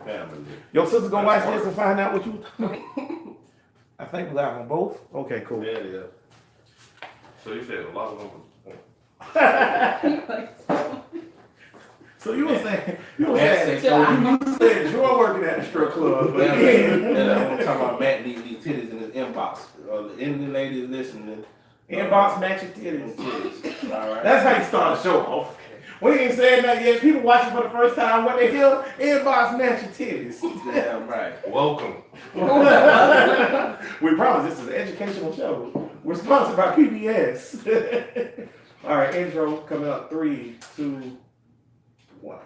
family. Your sister gonna watch this and find out what you. I think we live on both. Okay, cool. Yeah. So you said a lot of them. So you were saying you said you were working at the strip club, but and I'm talking about Matt these titties in his inbox. Any ladies listening, inbox matching titties. All right. That's how you start a show off. We ain't saying that yet. People watching for the first time, what they hear, inbox matching titties. Damn right. Welcome. We promise this is an educational show. We're sponsored by PBS. All right, intro coming up. 3, 2, 1.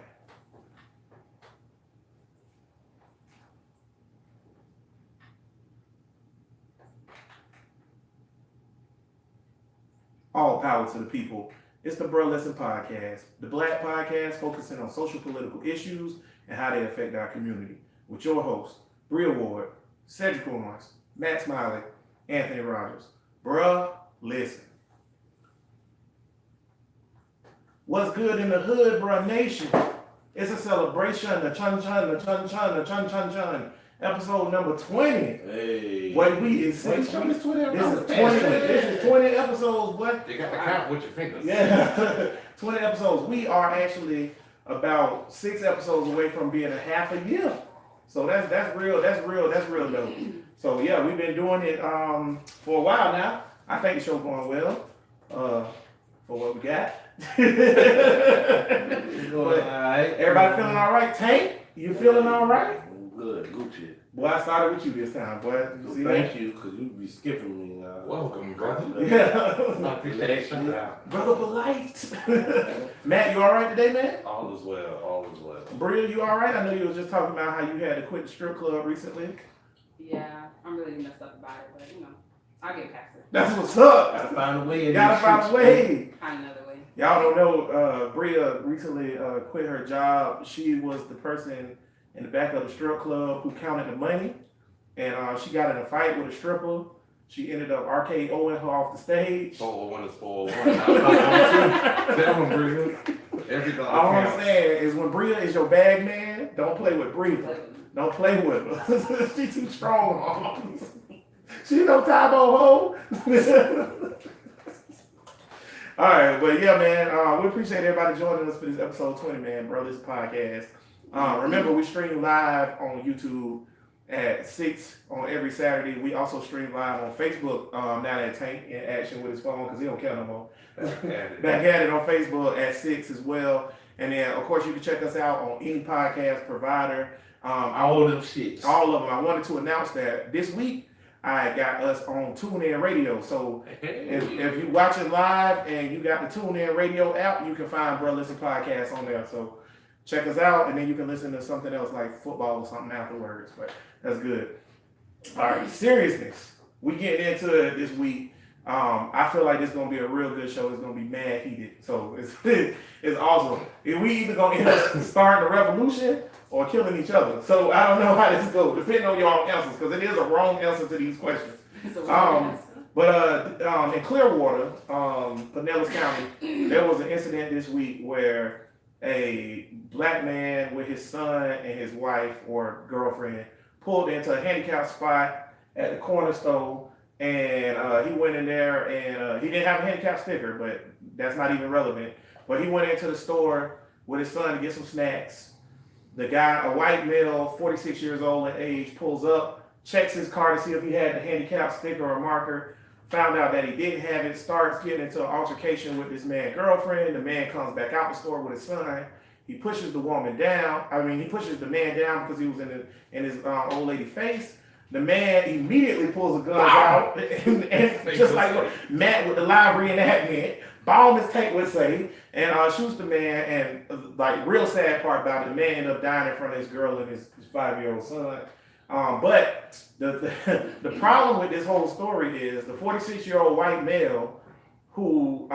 All power to the people. It's the Bruh Listen Podcast, the Black podcast focusing on social political issues and how they affect our community. With your hosts, Bria Ward, Cedric Lawrence, Matt Smiley, Anthony Rogers. Bruh, listen. What's good in the hood, bruh nation? It's a celebration, the chun chun. Episode number 20. Hey. What we is Wait, show this 20 This is 20 episodes, boy. You got to count with your fingers. Yeah, 20 episodes. We are actually about 6 episodes away from being a half a year. So that's real dope. So yeah, we've been doing it for a while now. I think the show's going well. For what we got. Everybody feeling all right? Tank, you feeling all right? Good, Gucci. Boy, I started with you this time, boy. You see Thank that? you, because you be skipping me. Welcome, brother. Yeah. I appreciate you. Brother polite. Matt, you all right today, man? All is well. Bria, you all right? I know you was just talking about how you had to quit the strip club recently. Yeah, I'm really messed up about it, but I'll get past it. That's what's up. Gotta find a way. Gotta find a way. Find another way. Y'all don't know, Bria recently quit her job. She was the person in the back of the strip club who counted the money, and she got in a fight with a stripper. She ended up RKOing her off the stage. 401 is 401. Tell them, Bria. Everything. All I'm saying is when Bria is your bag man, don't play with Bria. Don't play with her. She too strong. She no Tybo hoe. All right, but yeah, man, we appreciate everybody joining us for this episode 20, man, bro. This podcast. Remember, we stream live on YouTube at 6 on every Saturday. We also stream live on Facebook. Now that Tank in action with his phone because he don't care no more. Back at it on Facebook at 6 as well. And then, of course, you can check us out on any podcast provider. All them shits. All of them. I wanted to announce that this week I got us on TuneIn Radio. So if you watching live and you got the TuneIn Radio app, you can find Bruh Listen Podcast on there. So check us out, and then you can listen to something else like football or something afterwards. But that's good. All right, seriousness. We getting into it this week. I feel like this is gonna be a real good show. It's gonna be mad heated. So it's awesome. If we either gonna end up starting a revolution or killing each other. So I don't know how this goes, depending on your answers, because it is a wrong answer to these questions. But in Clearwater, Pinellas County, there was an incident this week where a black man with his son and his wife or girlfriend pulled into a handicapped spot at the corner store, and he went in there and he didn't have a handicap sticker, but that's not even relevant. But he went into the store with his son to get some snacks. The guy, a white male, 46 years old in age, pulls up, checks his car to see if he had the handicap sticker or marker, found out that he didn't have it, starts getting into an altercation with this man's girlfriend. The man comes back out the store with his son. He pushes the woman down. He pushes the man down because he was in his old lady face. The man immediately pulls a gun out, and just like Matt with the live reenactment, bomb his tank would say, and shoots the man. And like real sad part about it, the man ended up dying in front of his girl and his 5-year-old son. But the problem with this whole story is the 46-year-old white male who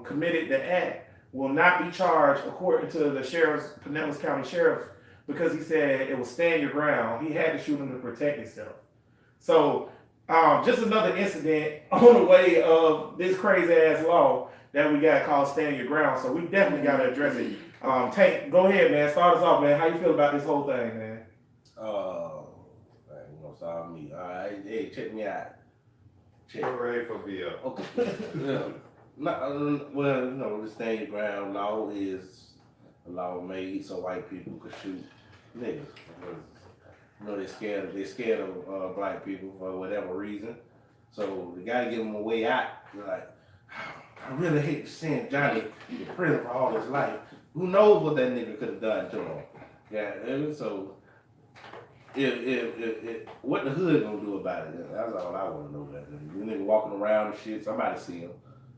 committed the act will not be charged according to the Pinellas County Sheriff, because he said it was stand your ground. He had to shoot him to protect himself. So just another incident on the way of this crazy ass law that we got called stand your ground. So we definitely got to address it. Tank, go ahead, man. Start us off, man. How you feel about this whole thing, man? You know, saw me. All right, hey, check me out. Check. Hooray for BL. Okay. Yeah. Well, you know, the stand ground law is a law made so white people could shoot niggas. You know, they're scared of black people for whatever reason. So they gotta give them a way out. They're like, I really hate to send Johnny to prison for all his life. Who knows what that nigga could have done to him? Yeah, and so if what the hood gonna do about it? That's all I want to know. That you nigga walking around and shit, somebody see him.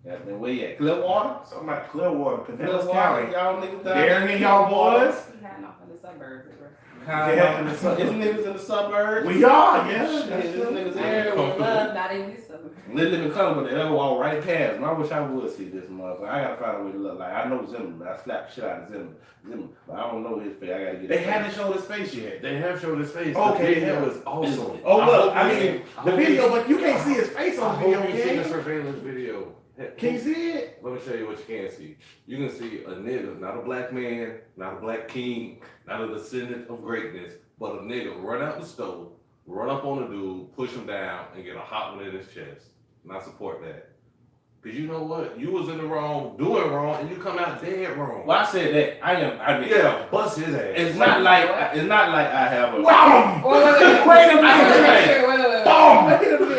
Yeah, then where you at? Clearwater? Somebody Clearwater, Pinellas Clearwater, County. y'all niggas down Darren and y'all boys. He had enough in the suburbs, bro. Yeah. Is niggas in the suburbs? We are, yeah. Shit, That's this true. niggas everywhere. Not in this suburb. They live in Cumberland, but they'll walk right past me. I wish I would see this motherfucker. I gotta find a way to look like. I know Zimmerman. I slapped the shit out of Zimmerman, but I don't know his face. I gotta get. They his haven't face. showed his face yet. They have showed his face. Okay, The video yeah. is awesome. Oh look, I I hope you mean, see- the video, but you can't see his face I on the video, hope you see can the you? surveillance video. Can you see it? Let me tell you what you can see. You can see a nigga, not a black man, not a black king, not a descendant of greatness, but a nigga run out the stove, run up on a dude, push him down, and get a hot one in his chest. And I support that. Because you know what? You was in the wrong, doing wrong, and you come out dead wrong. Well, I said that. I mean, Yeah, bust his ass. It's not like I have a. Wow! Wait a minute. minute. Wait. Boom!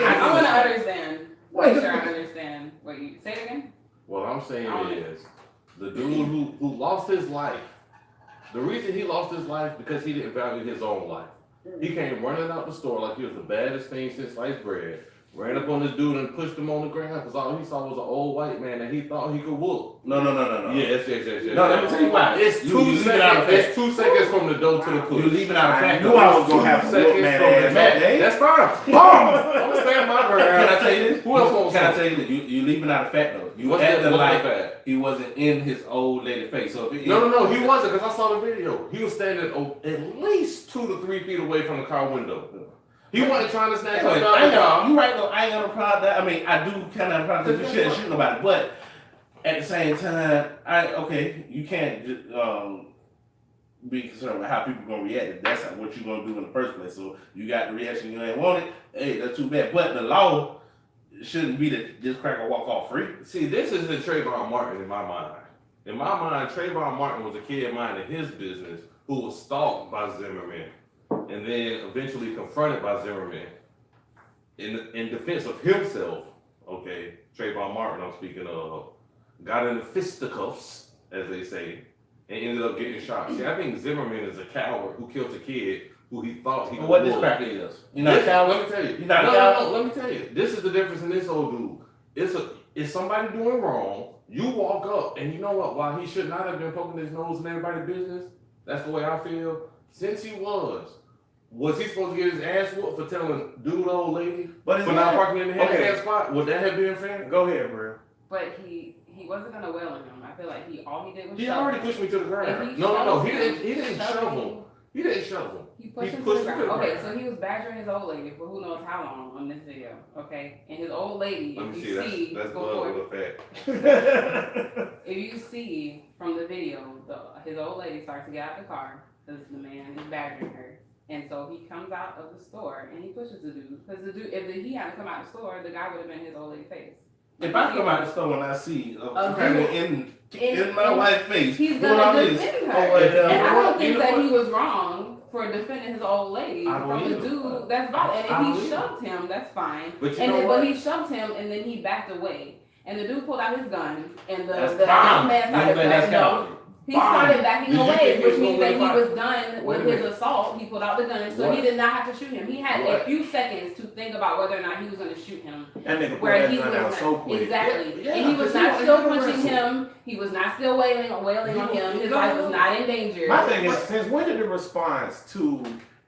I want to understand. Make sure I understand what you say it again. What I'm saying is, the dude who lost his life, the reason he lost his life because he didn't value his own life. He came running out the store like he was the baddest thing since sliced bread. Ran up on this dude and pushed him on the ground because all he saw was an old white man that he thought he could whoop. No. Yes. No, let me tell you why. It's You 2 leave it out of seconds. fact. It's 2 seconds from the door to the You push. leaving out of I fact. knew I was gonna have to whoop Seconds man from the ass that day. That's fine. Boom! I'm standing my ground. Can I tell you this? Who else wants Can I something? tell you this? You leaving out of fact though. You What's acting the like fact? he wasn't in his old lady face. So if it, No, he wasn't because I saw the video. He was standing at least 2 to 3 feet away from the car window. He wasn't trying to snatch him out of the car. You right though. I ain't gonna problem that. I mean, I do kind of have a problem because you shouldn't shoot nobody, but at the same time, you can't just, be concerned with how people gonna react. If that's not what you gonna do in the first place. So you got the reaction you ain't want it. Hey, that's too bad. But the law shouldn't be that this cracker walk off free. See, this is the Trayvon Martin in my mind. In my mind, Trayvon Martin was a kid minding his business who was stalked by Zimmerman and then eventually confronted by Zimmerman in defense of himself. Okay, Trayvon Martin, I'm speaking of, got in the fisticuffs, as they say, and ended up getting shot. See, I think Zimmerman is a coward who killed a kid who he thought he could What this whoop. cracker is? You know, Let me tell you. You not a No, coward? let me tell you. This is the difference in this old dude. It's somebody doing wrong. You walk up, and you know what? While he should not have been poking his nose in everybody's business, that's the way I feel. Since he was he supposed to get his ass whooped for telling dude old lady But it's for not not. parking in the handicap Okay. spot? Would that have been fair? Go ahead, bro. But he wasn't gonna wail on him. I feel like all he did was He shove already him. pushed me to the If ground. he No. shoved He him, didn't shoved shove him, him. He didn't shove him. He pushed He him pushed to the him to ground. the Okay, ground. so he was badgering his old lady for who knows how long on this video. Okay, and his old lady, Let if me you see. see That's before, blood effect. if you see from the video, his old lady starts to get out the car because the man is badgering her. And so he comes out of the store and he pushes the dude. Because the dude, if he hadn't come out of the store, the guy would have been his old lady's face. If I come out the store and I see a A cracker dude in my wife's face, he's doing all gonna this. defend Oh, her. well, And I don't You think know that what? he was wrong for defending his old lady I don't from the either. dude that's bothering. I And don't if he either. shoved him, that's fine. But you And know then, what? but he shoved him and then he backed away. And the dude pulled out his gun and the That's young fine. man started That's backing up. cowardly. He Fine. started backing Did you away, think he which was means gonna that he fight? was done Wait with a his minute. assault. He pulled out the gun, so What? he did not have to shoot him. He had What? a few seconds to think about whether or not he was going to shoot him. That nigga pulled Where that he gun was out not, so quick. exactly, Yeah, and he was because not he still wanted to punching wrestle. him. He was not still wailing on him. His life was not in danger. My thing is, since when did the response to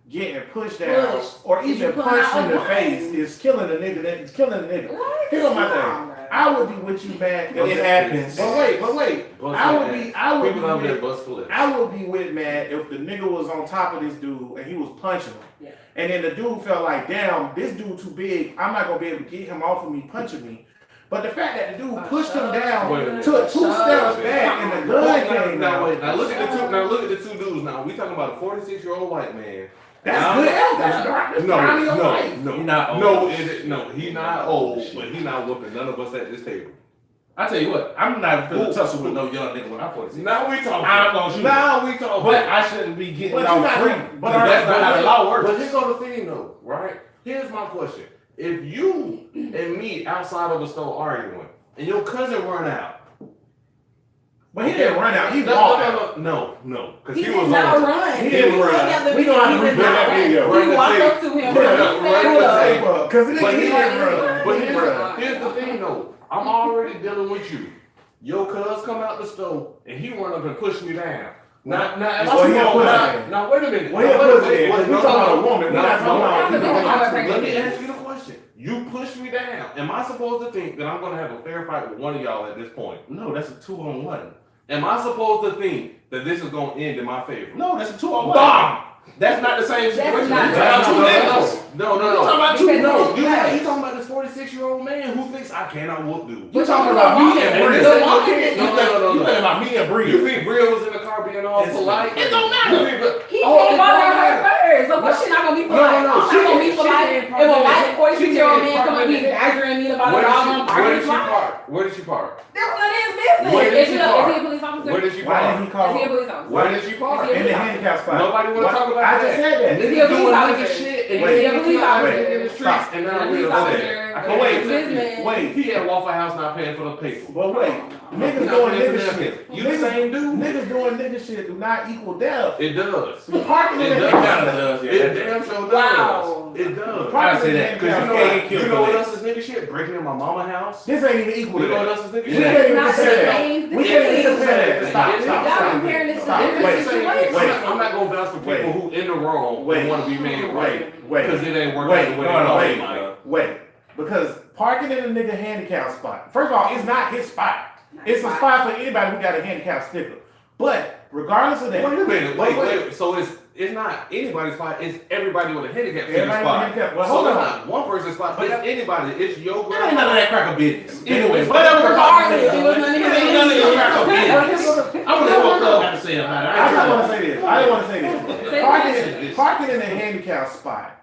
getting pushed down Pushed. or Did even you pull punched out in a the gun? face is killing a nigga? It's killing a nigga. What? Here's my Come thing. on, bro. I would be with you, man. It happens. But wait. Bust I your would ass. be People out there with, bust for lips. I would be with man if the nigga was on top of this dude and he was punching him. Yeah. And then the dude felt like, damn, this dude too big. I'm not gonna be able to get him off of me punching me. But the fact that the dude pushed him down, Wait a minute. took 2 steps back, and the gun came Now out. wait. Now look at the two dudes. Now we talking about a 46-year-old white man That's good evidence. No, he not old, but he not whooping none of us at this table. I tell you what, I'm not finna tussle with no young nigga when I'm 46. Now we talking. I'm gonna shoot. Now we talking. But I shouldn't be getting But off you not- free. but But that's not how the law works. But here go the thing though, right? Here's my question. If you and me outside of a store arguing and your cousin run out. But he didn't run out. He No, walked out. no, because He he did was not on. run. He didn't run. We gonna have to replay that video. Run He the walked tape. up to him. Run Run the the tape. tape. Because he But didn't run. But But he run. here's the thing though. I'm already dealing with you. Your cuz come out the store and he run up and push me down. Now, Well, he a pussy man. now, wait a minute. Well, he a Now, wait pussy man, 'cause we no, talking no, about a woman. We're not talking about- Let me ask you the question. You push me down. Am I supposed to think that I'm going to have a fair fight with one of y'all at this point? No, that's a 2-on-1. Am I supposed to think that this is going to end in my favor? No, that's a 2-on-1. Bomb! That's not the same That's situation. not- You're talking about two niggas. No. You're talking about two Because No, niggas. you talking about this 46-year-old man who thinks I cannot whoop dude. You talking about me and Bree. The woman You is- You about me and Bree. You think Bria was in the car being all polite? It don't matter. You think He Oh, came it on don't her matter. first. So what's she not gonna be polite? No. I'm not gonna be She polite. did If a probably- white 46-year-old she man did come and be probably- badgering me about a Where did dog she- on where parking did she lot, park? Where did she park? that's none of his business. Where did Is she he park? a police officer? Where did she Why didn't park? he Is call? he a police officer? Where did she park? Is he a In the police handicap spot. Nobody want to talk about I that. just said that. Is he a Niggas police doing officer? nigga shit and Wait. he Is he a police out officer? in the streets and now Police we're officer. upset. I Is can't wait, he a policeman? Wait. He at Waffle House not paying for the paper. But wait, niggas Not doing paying for nigga nothing. shit. You the same dude. Niggas doing nigga shit do not equal death. It does. Parking in It the does. handicap. does, yeah. It damn sure does. Wow. It does. I say that, Cause Handicap. you know what else is nigga shit? Breaking in my mama's house. This ain't even equal You to know what that. else is nigga We shit? can't even Not the compare that. same. We can't even compare that. It Stop, is. stop, Y'all stop. comparing this to Stop. different Wait, situations. wait. I'm not gonna vouch for people Wait. who in the wrong Wait. and want to be made right. Wait, Because wait, it ain't working wait, the way no, no, they wait, want. wait. Because parking in a nigga handicap spot, first of all, it's not his spot. It's a spot for anybody who got a handicap sticker. But regardless of that, Wait a minute. Wait. So it's not anybody's spot. It's everybody with a handicap Everybody with a spot. handicap. Well, So hold it's on. not one person's spot. It's anybody. It's your That ain't none of girl. that cracker business. Anyway, Anyway, whatever we're talking Regardless, it was none of his It ain't none of your cracker business. business. I'm gonna walk up and say about it. I just want to say this. I didn't want to say this. Say Parking in a handicap spot.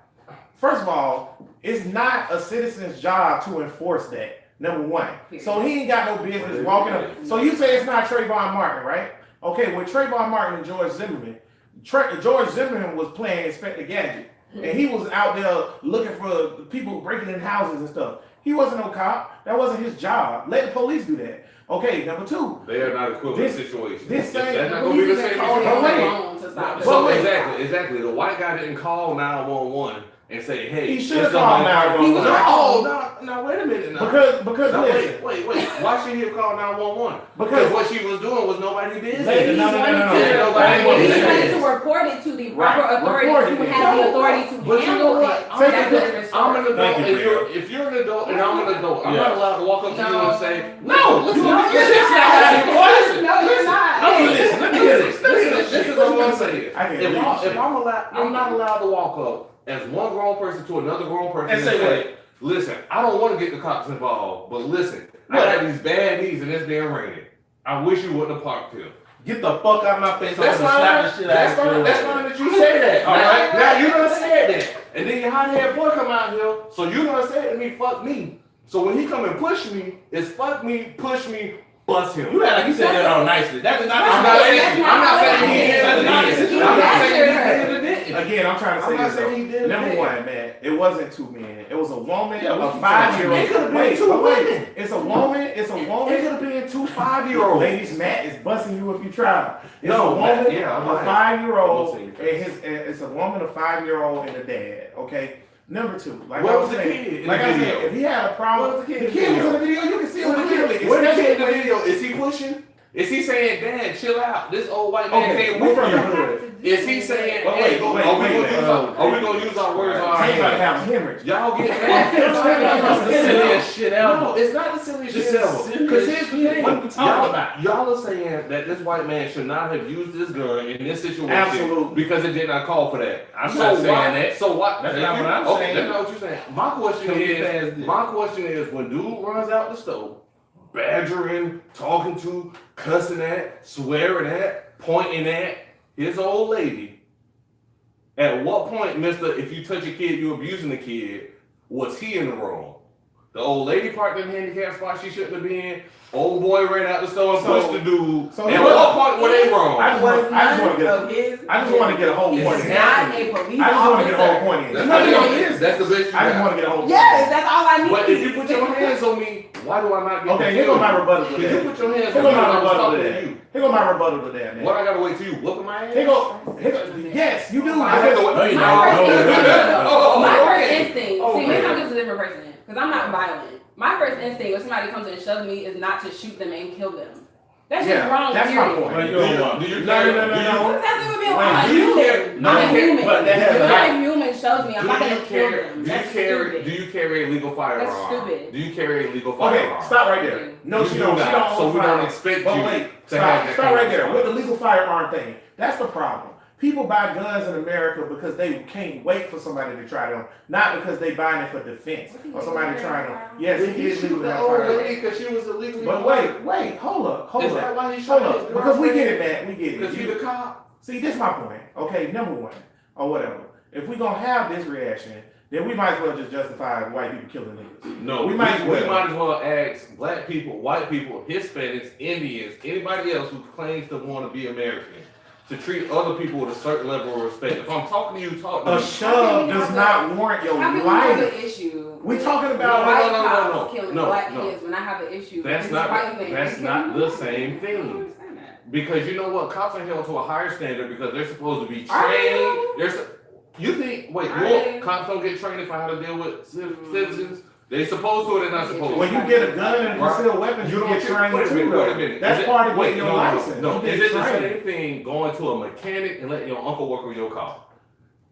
First of all, it's not a citizen's job to enforce that. Number one. So he ain't got no business walking up. So you say it's not Trayvon Martin, right? Okay, with Trayvon Martin and George Zimmerman, George Zimmerman was playing Inspector Gadget. And he was out there looking for people breaking in houses and stuff. He wasn't no cop. That wasn't his job. Let the police do that. Okay, number two. They are not equivalent This- situations. this same- That's not gonna be the same situation. So wait. exactly. The white guy didn't call 911 and say, "Hey, He should it's have called somebody-" 911. No, wait a minute now. Because Now, listen. wait. Why should he have called 911? Because- Because what she was doing was nobody business. Ladies, no. Nobody He business. wanted to report it to the proper Right. authorities Report who it. have the authority to But you know handle what? it. I'm Take an it. adult, Thank you, and Priya. if you're an adult and I'm an adult, I'm Yeah. not allowed to walk up to you No. and say, No, listen, you- listen, listen, listen, No, you're not. No, listen, let me hear this. This is what I'm saying. I can't If read shit. I'm allowed, I'm not allowed to walk up as one grown person to another grown person And say listen, I don't want to get the cops involved, but listen, I got these bad knees and it's damn raining. I wish you wouldn't have parked here. Get the fuck out of my face. That's I'm gonna slap fine. the shit That's out of fine. you. That's fine that you say that. All right. Now you done said that, and then your hot-head boy come out here, so you done said to me, "Fuck me." So when he come and push me, it's fuck me, push me, bust him. You act like you said that all nicely. That's not. I'm not saying. I'm not saying he did That's it. not- I'm not saying he did it. Again, I'm trying to say I'm not this. saying he though. did Number it. one, man, it wasn't two men. It was a woman, Yeah, what a you 5-year-old. It could've been Wait, two but wait. women. It's a woman. It's a It woman. could have been 2 5-year-olds. Ladies, Matt is busting you if you try. It's No, a woman, Matt, yeah, I'm a right. 5-year-old, I'm and saying. it's a woman, a 5-year-old, and a dad. Okay. Number two, like Where I was was the saying, kid in like the I said, video? if he had a problem, Where was the kid the in the kid was video? in the video. You can see him Where in the video. the kid in the video? Is he pushing? Is he saying, "Dad, chill out"? This old white man Okay, can't we whoop from the you. hood. Is he saying, Wait, "Hey, wait, are we wait, gonna wait. use our words on our Tank about to hands?" have a hemorrhage. Y'all get That's the silliest shit ever. No, it's not the silliest This shit is ever. silly Because here's the shit. thing. What we talking about? Y'all are saying that this white man should not have used this gun in this situation Absolutely. because it did not call for that. I'm not saying why, that. So what? That's not what I'm okay, saying. That's not what you're saying. My question Can we pass is, this? my question is, when dude runs out the stove, badgering, talking to, cussing at, swearing at, pointing at his old lady, At what point, mister, if you touch a kid, you abusing the kid, was he in the wrong? The old lady parked in the handicap spot she shouldn't have been. Old boy ran out the store and pushed the dude. So at what point were they wrong? I just want to get a whole point. It's in. not a police I just want to get a whole officer. point in. That's No, what no, it is. That's the best you I just got. want to get a whole point. Yes, that's all I need. But if you put your hands on me, why do I not get Okay, to here kill go my you? rebuttal to Because you that. put your hands Here on go me when my I was rebuttal to talking to that. you. Here go my rebuttal to that, man. What I gotta wait till you whooping my ass? Here go, yes, you do. I have to wait. No, you My don't. first instinct, Oh, my first okay. instinct, Oh, see, maybe okay. I'm just a different person, because I'm not violent. My first instinct when somebody comes and shoves me is not to shoot them and kill them. That's just wrong, that's my period. point. Well, Do you carry? No. What does that do with me? Wait, I'm a do you care? human. No, I'm a human. but that has If a- a human shoves me, I'm not gonna kill them. Do That's you stupid. carry a legal firearm? That's stupid. Do you carry a legal Okay, firearm? stop right there. No, You she do don't. She not. don't. So own we don't firearms. expect But you wait, to have that stop kind right of there. response. With the legal firearm thing, that's the problem. People buy guns in America because they can't wait for somebody to try them, not because they buying it for defense or somebody trying them. Yes, Did he he did shoot legally the have old firearms. lady because she was illegally? But wait, hold up. Is that why he Hold shot up, his because we get girlfriend? it, man. We get Because it. he the cop. See, this is my point. Okay, number one, or whatever. If we gonna have this reaction, then we might as well just justify white people killing niggas. No, We might as well. ask black people, white people, Hispanics, Indians, anybody else who claims to want to be American, to treat other people with a certain level of respect. If I'm talking to you, talk to A me. shove does not warrant your How can we have an life. issue? We talking No, about white no, cops killing no, black no. kids when I have an issue. That's with not- this white man that's killing not the black same kids. thing. I don't understand that. Because you know what? Cops are held to a higher standard because they're supposed to be Are they? trained. You think, wait, Are your they? cops don't get trained for how to deal with citizens? They supposed to or they're not supposed to? when you get a gun and Right. concealed weapons, you don't get trained wait a too. minute, though. wait a minute. That's Is it- part of wait, getting your no, license. No, You is get it the trained. same thing going to a mechanic and letting your uncle work on your car?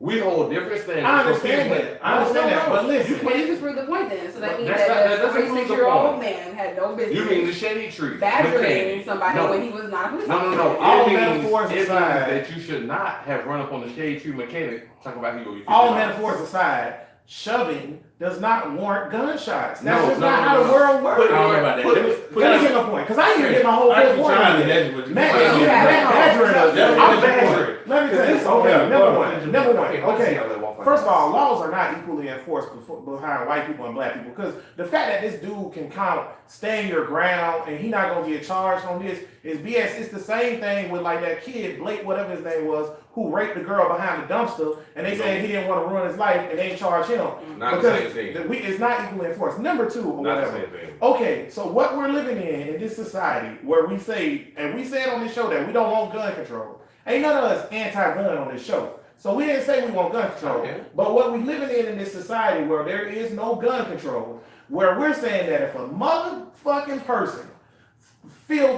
We hold different standards. I for understand people. that. I understand that. But listen, Well, you just proved the point then. So that means That's not- that that the doesn't prove the 46-year-old point. man had no business You mean the shady tree? badgering mechanic. somebody No. when he was not a police No. officer. All It means- metaphors it means aside. that you should not have run up on the shade tree mechanic talking about you. all metaphors aside, shoving does not warrant gunshots. That's No, just no, not no, how no. the world works. I don't know about that. Put- Let me- put- Let me get my point, because I didn't get my whole I full keep point. trying to, on that's it. what you- Man, Well, you badgering us. Yeah, I'm yeah, badgering. Let me tell you. Okay, number one. Okay. First of all, laws are not equally enforced behind white people and black people, because the fact that this dude can count, stand your ground, and he not gonna get charged on this is BS. It's the same thing with like that kid, Blake, whatever his name was, who raped the girl behind the dumpster, and they said he didn't want to ruin his life, and they ain't charge him. Not the Because same thing. it's not equally enforced. Number two, or Not the whatever. same thing. Okay, so what we're living in this society where we say, and we said on this show that we don't want gun control. Ain't none of us anti-gun on this show. So we didn't say we want gun control. Okay. But what we living in this society where there is no gun control, where we're saying that if a motherfucking person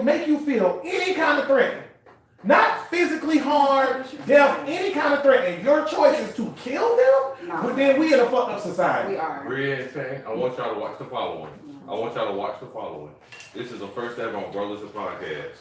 make you feel any kind of threat, not physically harm, death, any kind of threat, and your choice is to kill them, No. but then we in a fucked up society. We are. Brienne and Tay, I want y'all to watch the following. I want y'all to watch the following. This is the first ever on Brothers and Podcast.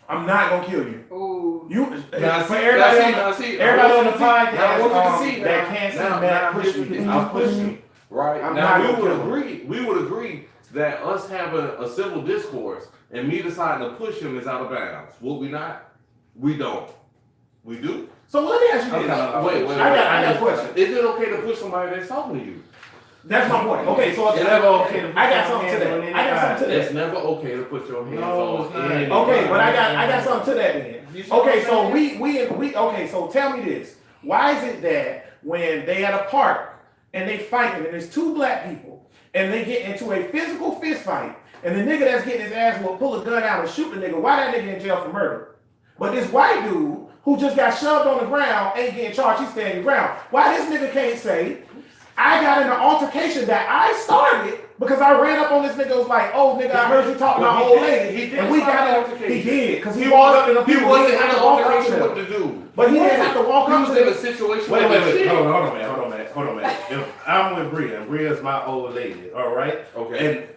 I'm not gonna kill you. Ooh. You Now, for see, everybody, now, on, see, now, see, everybody on the now, I podcast want you to see that now. can't see Now, Matt now, push here's me. the thing. I'm pushing you. Right. I'm now not we gonna would kill him. agree. We would agree that us having a civil discourse and me deciding to push him is out of bounds. Would we not? We don't. We do. So let me ask you this. Wait. I got a question. Is it okay to push somebody that's talking to you? That's my point. Okay, so It's never okay to put I got your something to hands that. on I got something to that. It's never okay to put your hands No, on it's not. anybody. Okay, but I got something to that then. You see what Okay, I'm so saying? we okay, so tell me this. Why is it that when they at a park and they fighting and there's two black people and they get into a physical fist fight and the nigga that's getting his ass will pull a gun out and shoot the nigga, why that nigga in jail for murder? But this white dude who just got shoved on the ground ain't getting charged, he's standing ground. Why this nigga can't say, I got in an altercation that I started because I ran up on this nigga, was like, oh nigga, I heard you talking Well, about he old did. lady. He did And we start got an it. altercation. He did, because he walked up to the He people. wasn't He in had an to walk up to altercation them. with the dude. But he didn't have to walk He up was to in a them. situation Wait, with the chick. hold on, man. If I'm with Bria, and Bria's my old lady, all right? Okay. And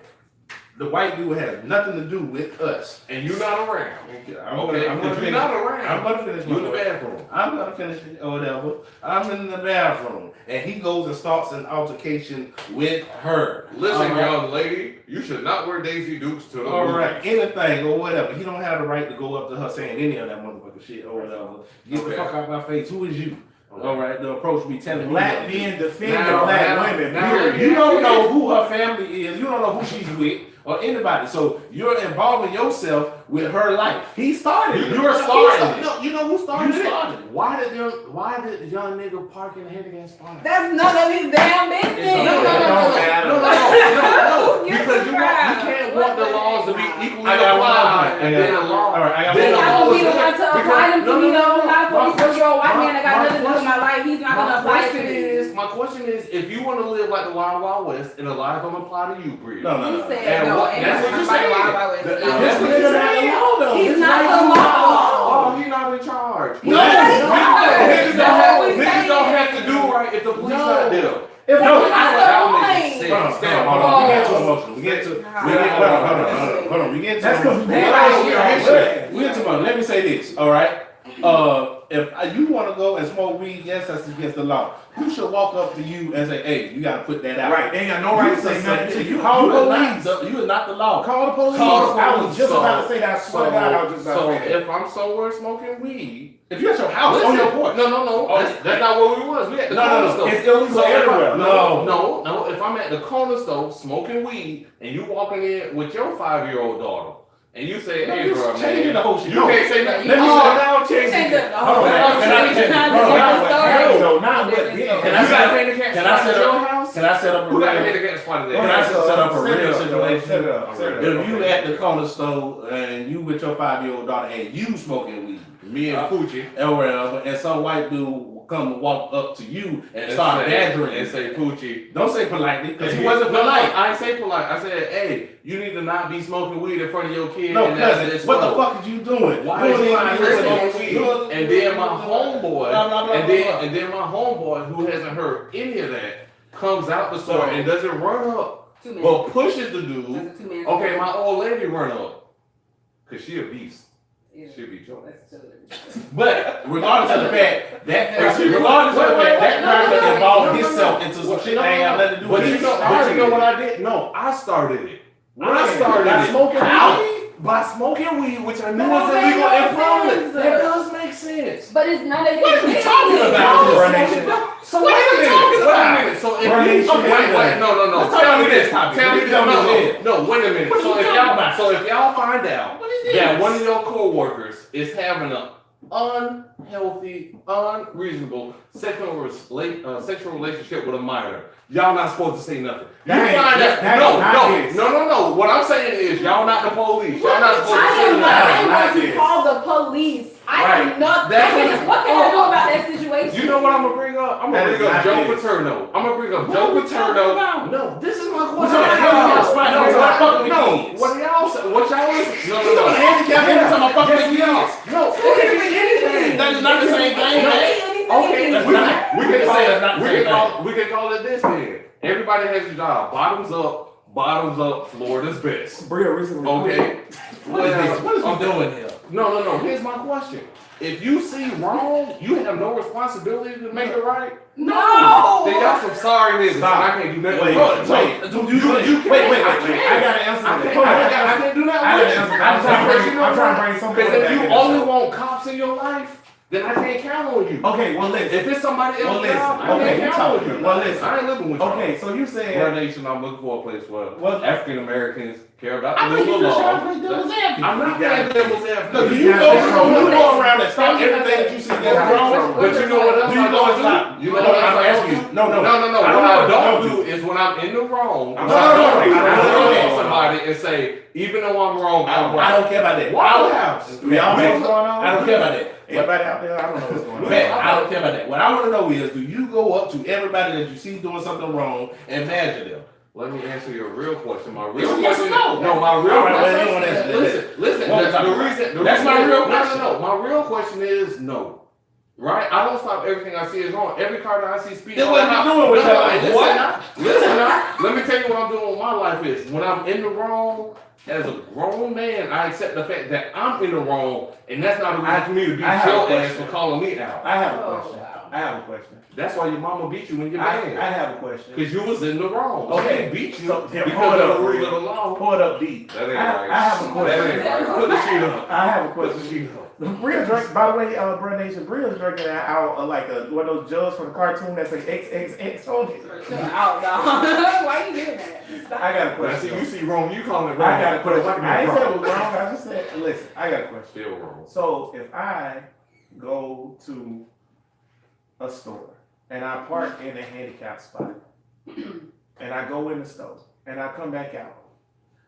the white dude has nothing to do with us. And you're not around. I'm Okay, gonna if you're finish. not around, I'm gonna finish my you in the point. bathroom. I'm gonna finish it or whatever. I'm in the bathroom, and he goes and starts an altercation with her. Listen, All right? young lady, You should not wear Daisy Dukes to the All right, movies. anything or whatever. He don't have the right to go up to her saying any of that motherfucking shit or whatever. Get the Okay. fuck out my face. Who is you? Okay. All right, the approach me telling me Black what to men do. defend Now- black now- women. now- period. You don't know who her family is. You don't know who she's with or anybody. So you're involving yourself with her life. He started. it. You're starting it. No, you know who started You it? started it. Why did the young nigga park in the handicapped spot? That's none of his damn business. It No, don't matter. no, Get because the you crap. can't want the laws to be equally I got one applied, more. and then the law. All right, I got then He's the not law gonna be is the one to apply them to me, though. Not for a 4-year-old white man that got nothing to do with my life. He's not gonna apply it to me. My question is, if you want to live like the Wild Wild West, and the laws don't apply to you, Bree. No, no, He no. said, And no, what- ain't that's what nothing you like said. Wild Wild West. That- No. that's what you said. He's not Like, the law. Oh, he's not in charge. No, he's not. Niggas That's what we niggas don't saying. have to do right if the police No. not there. If No, I- That makes Right. sense. Hold on. We get too emotional. We get too. Hold on. We get too. That's 'cause emotional. man, We get too much. Let me say this. All right. If you want to go and smoke weed, yes, that's against the law. Who should walk up to you and say, "Hey, you got to put that out"? Right, they ain't got no right to say nothing to you. Call You the are police. not You are not the law. Call the police. Call the I police. was just about to say that. I swear to God, I was just about So to say that. if I'm somewhere smoking weed, If you're at your house on your porch, No. That's not where we was. We at the corner no. store. It's illegal So if I- everywhere. No. If I'm at the corner store smoking weed and you walking in with your 5-year-old daughter and you say, No, "Hey, you girl, changing man," the whole shit. you can't say nothing. Let me Oh, say- now I'm Change changing. the whole Hold on, thing. can I- It's can I- not hold on, the Not same what story. happened, though. Not Different what story. did. Can I You set got a up- handicap can I spot set at your up- house? Can I set up a Who got a real? handicap spot at Can I their house? set up a Set it real up, situation? Set it up. Set it up. If you at the corner store and you with your 5-year-old daughter and you smoking weed, Me and Poochie. or wherever, and some white dude come and walk up to you and And start say- badgering and you. say Poochie. Don't say politely, because he And wasn't no, polite. I ain't say polite. I said, "Hey, you need to not be smoking weed in front of your kid." No, and that's cousin, this what the store. fuck is you doing? Why Doing is you it out in here the- smoking weed? doing- And then my homeboy, Blah, blah, blah, and blah, then blah. and then my homeboy who hasn't heard any of that comes out the store and doesn't run up, 2 minutes. but pushes the dude. That's a 2 minutes. Okay, my old lady run up, cause she a beast. Yeah. She be joking. That's too- But regardless of the fact, that person, Wait, regardless of the wait, fact, wait, that no, no, person no, involved no, no, himself no. into some What- shit no, that ain't no, got nothing to do But with you it. know what I did? No, I started it. I started By it. smoking How? weed? By smoking weed, which I knew That was don't make illegal no in public. sense. That does make sense. But it's none of his What are we business. talking about? No, Run it's Nation. not- So What wait are a we minute. talking Wait a about? minute. So if Run you Nation. wait, no. Let's Tell talk me about this. this topic. Tell me What you talking about? no. Wait a minute. What So you if talking y'all about? so if y'all find out What is that this? one of your coworkers is having an unhealthy, unreasonable sexual relationship with a minor, y'all not supposed to say nothing. You That ain't- find that out. is No. not this. What I'm saying is y'all not the police. Y'all not supposed to I say am not. nothing. I Not want to this. call the police. I Right. am not. That's What can I do about that situation? You know what I'm gonna bring up? I'm That gonna is bring up not Joe this. Paterno. I'm gonna bring up What Joe are we talking Paterno. about? No, this is my talking question. about handicap spot, No, we're talking about fucking no. kids. What y'all say? What y'all is? No. You talking handicap, you talking about fucking Yes, we kids. are. No, it can be anything. That is not the same thing, No. man. Okay, That's we not- can that's say not the we same can call it this then. Everybody has a job. Bottoms up. Florida's best. Bria recently. Okay. What is this? What is we okay. doing here? No. Here's my question. If you see wrong, you have no responsibility to make it right. No. Then y'all some sorry niggas. Stop. And I can't do nothing. Wait, about it. wait. So, Wait. I got an answer I to that. can't do that. I with got you. an answer. I'm trying to bring something Because if back you in. only want cops in your life, then I can't count on you. Okay, well listen. If it's somebody Well, else's listen. job, I Okay, can't you count talking. on you. Well, listen. I ain't living with you. Okay, so you We're a said. nation. I'm looking for a place where Well, African Americans care about I the think rule you of just law. trying to play devil's advocate. I'm not playing devil's No, advocate. do you go around and stop everything that you see that's wrong? But you know what else Do you I go and don't stop? do? You know No, what else I'm I asking don't you. do? No. No. I What I don't don't know. do is when I'm in the wrong, No, no. I go to somebody and say, even though I'm wrong, I'm I right. don't care about that. Wild House. Y'all know what's going on? I don't care about that. Everybody out there, I don't know what's going on. Man, I don't care about that. What I want to know is, do you go up to everybody that you see doing something wrong and measure them? Let me answer your real question. My real It's a yes or question. no. No, my real All right, well, question. you don't answer that. Listen. What we That's talking the about? reason. That's my real No, question. No. My real question is no. Right? I don't stop everything I see is wrong. Every car that I see speed. Then what you doing with your life? Listen, What? Listen now. Let me tell you what I'm doing with my life is when I'm in the wrong. As a grown man, I accept the fact that I'm in the wrong, and that's not a reason for me to beat I have a your ass question. for calling me out. I have a Oh, question. wow. I have a question. That's why your mama beat you when you're I bad. have a question. Because you was in the wrong. Okay. She didn't beat you So, yeah, because hold of up, the rule Real. of the law. Pull it up deep. That ain't I right. have a That question. ain't right. Put the sheet up. I have a Put the question. sheet up. Bria drink, by the way, Bro Nation, Bria's drinking out like one of those jugs from the cartoon that say XXX on it. Chill out, dog. Why you doing that? Stop. I got a Now, question. see, you see wrong, you calling it wrong. I got a Put a question. white I man ain't said it wrong. was wrong. I just said, listen, I got a question. Still wrong. So if I go to a store and I park in a handicapped spot and I go in the store and I come back out,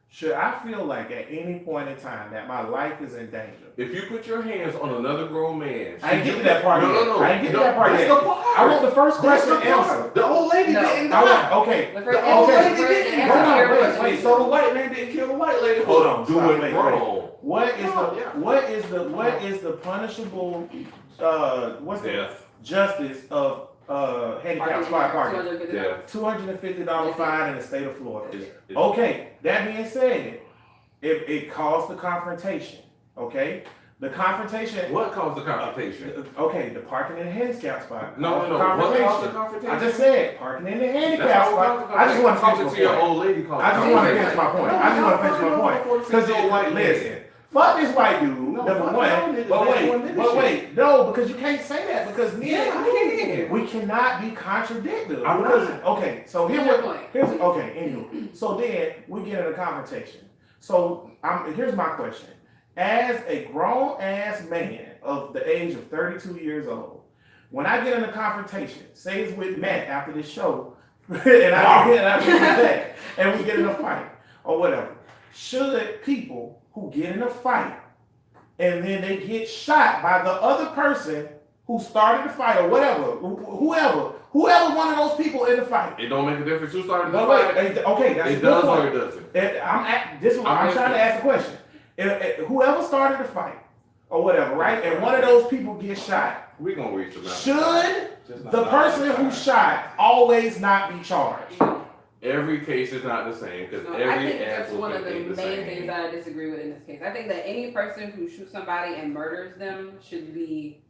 should I feel like at any point in time that my life is in danger? If you put your hands on another grown man, I ain't get to that part yet. No. I ain't get to that part That's yet. the part. I want the first That's question the part. answered. The old lady No. didn't I die. want, okay. The The first old Okay. lady didn't answer Hold on, to your wait, question. wait. So the white man didn't kill the white lady Hold for on, doing stop, wait. wrong. What is Oh, the yeah. what is the punishable what's the Death. justice of handicapped spot parking? Yeah. $250 fine in the state of Florida. It's- Okay, that being said, it caused the confrontation. Okay, the confrontation. What caused the confrontation? Okay, the parking in the handicap spot. No. caused the What caused the confrontation. confrontation? I just said parking in the handicap That's spot. I just want to talking finish to your my point. old lady. I just want to finish my point. I just want to finish my point. Because your white listen, fuck this white dude. No, Number fuck one. y'all niggas, But that's one nigga shit. wait, no, because you can't say that because me Yeah, I and can. we cannot be contradictory. I'm Because- not. Okay, so Here's here's your what. point. Here's okay. Anyway, so then we get in a confrontation. So here's my question: as a grown ass man of the age of 32 years old, when I get in a confrontation, say it's with Matt after this show, and I get with that, and we get in a fight or whatever, should people who get in a fight and then they get shot by the other person who started the fight or whatever, whoever one of those people in the fight. It don't make a difference who started the No, fight. wait, okay, that's a It good does point. or it doesn't. I'm trying to ask a question. If whoever started the fight or whatever, right, and one of those people gets shot, We gonna reach the mountain. should Just not the person this who time. shot always not be charged? Every case is not the same because No, I every think that's one of the applicant ain't main the things same. that I disagree with in this case. I think that any person who shoots somebody and murders them should be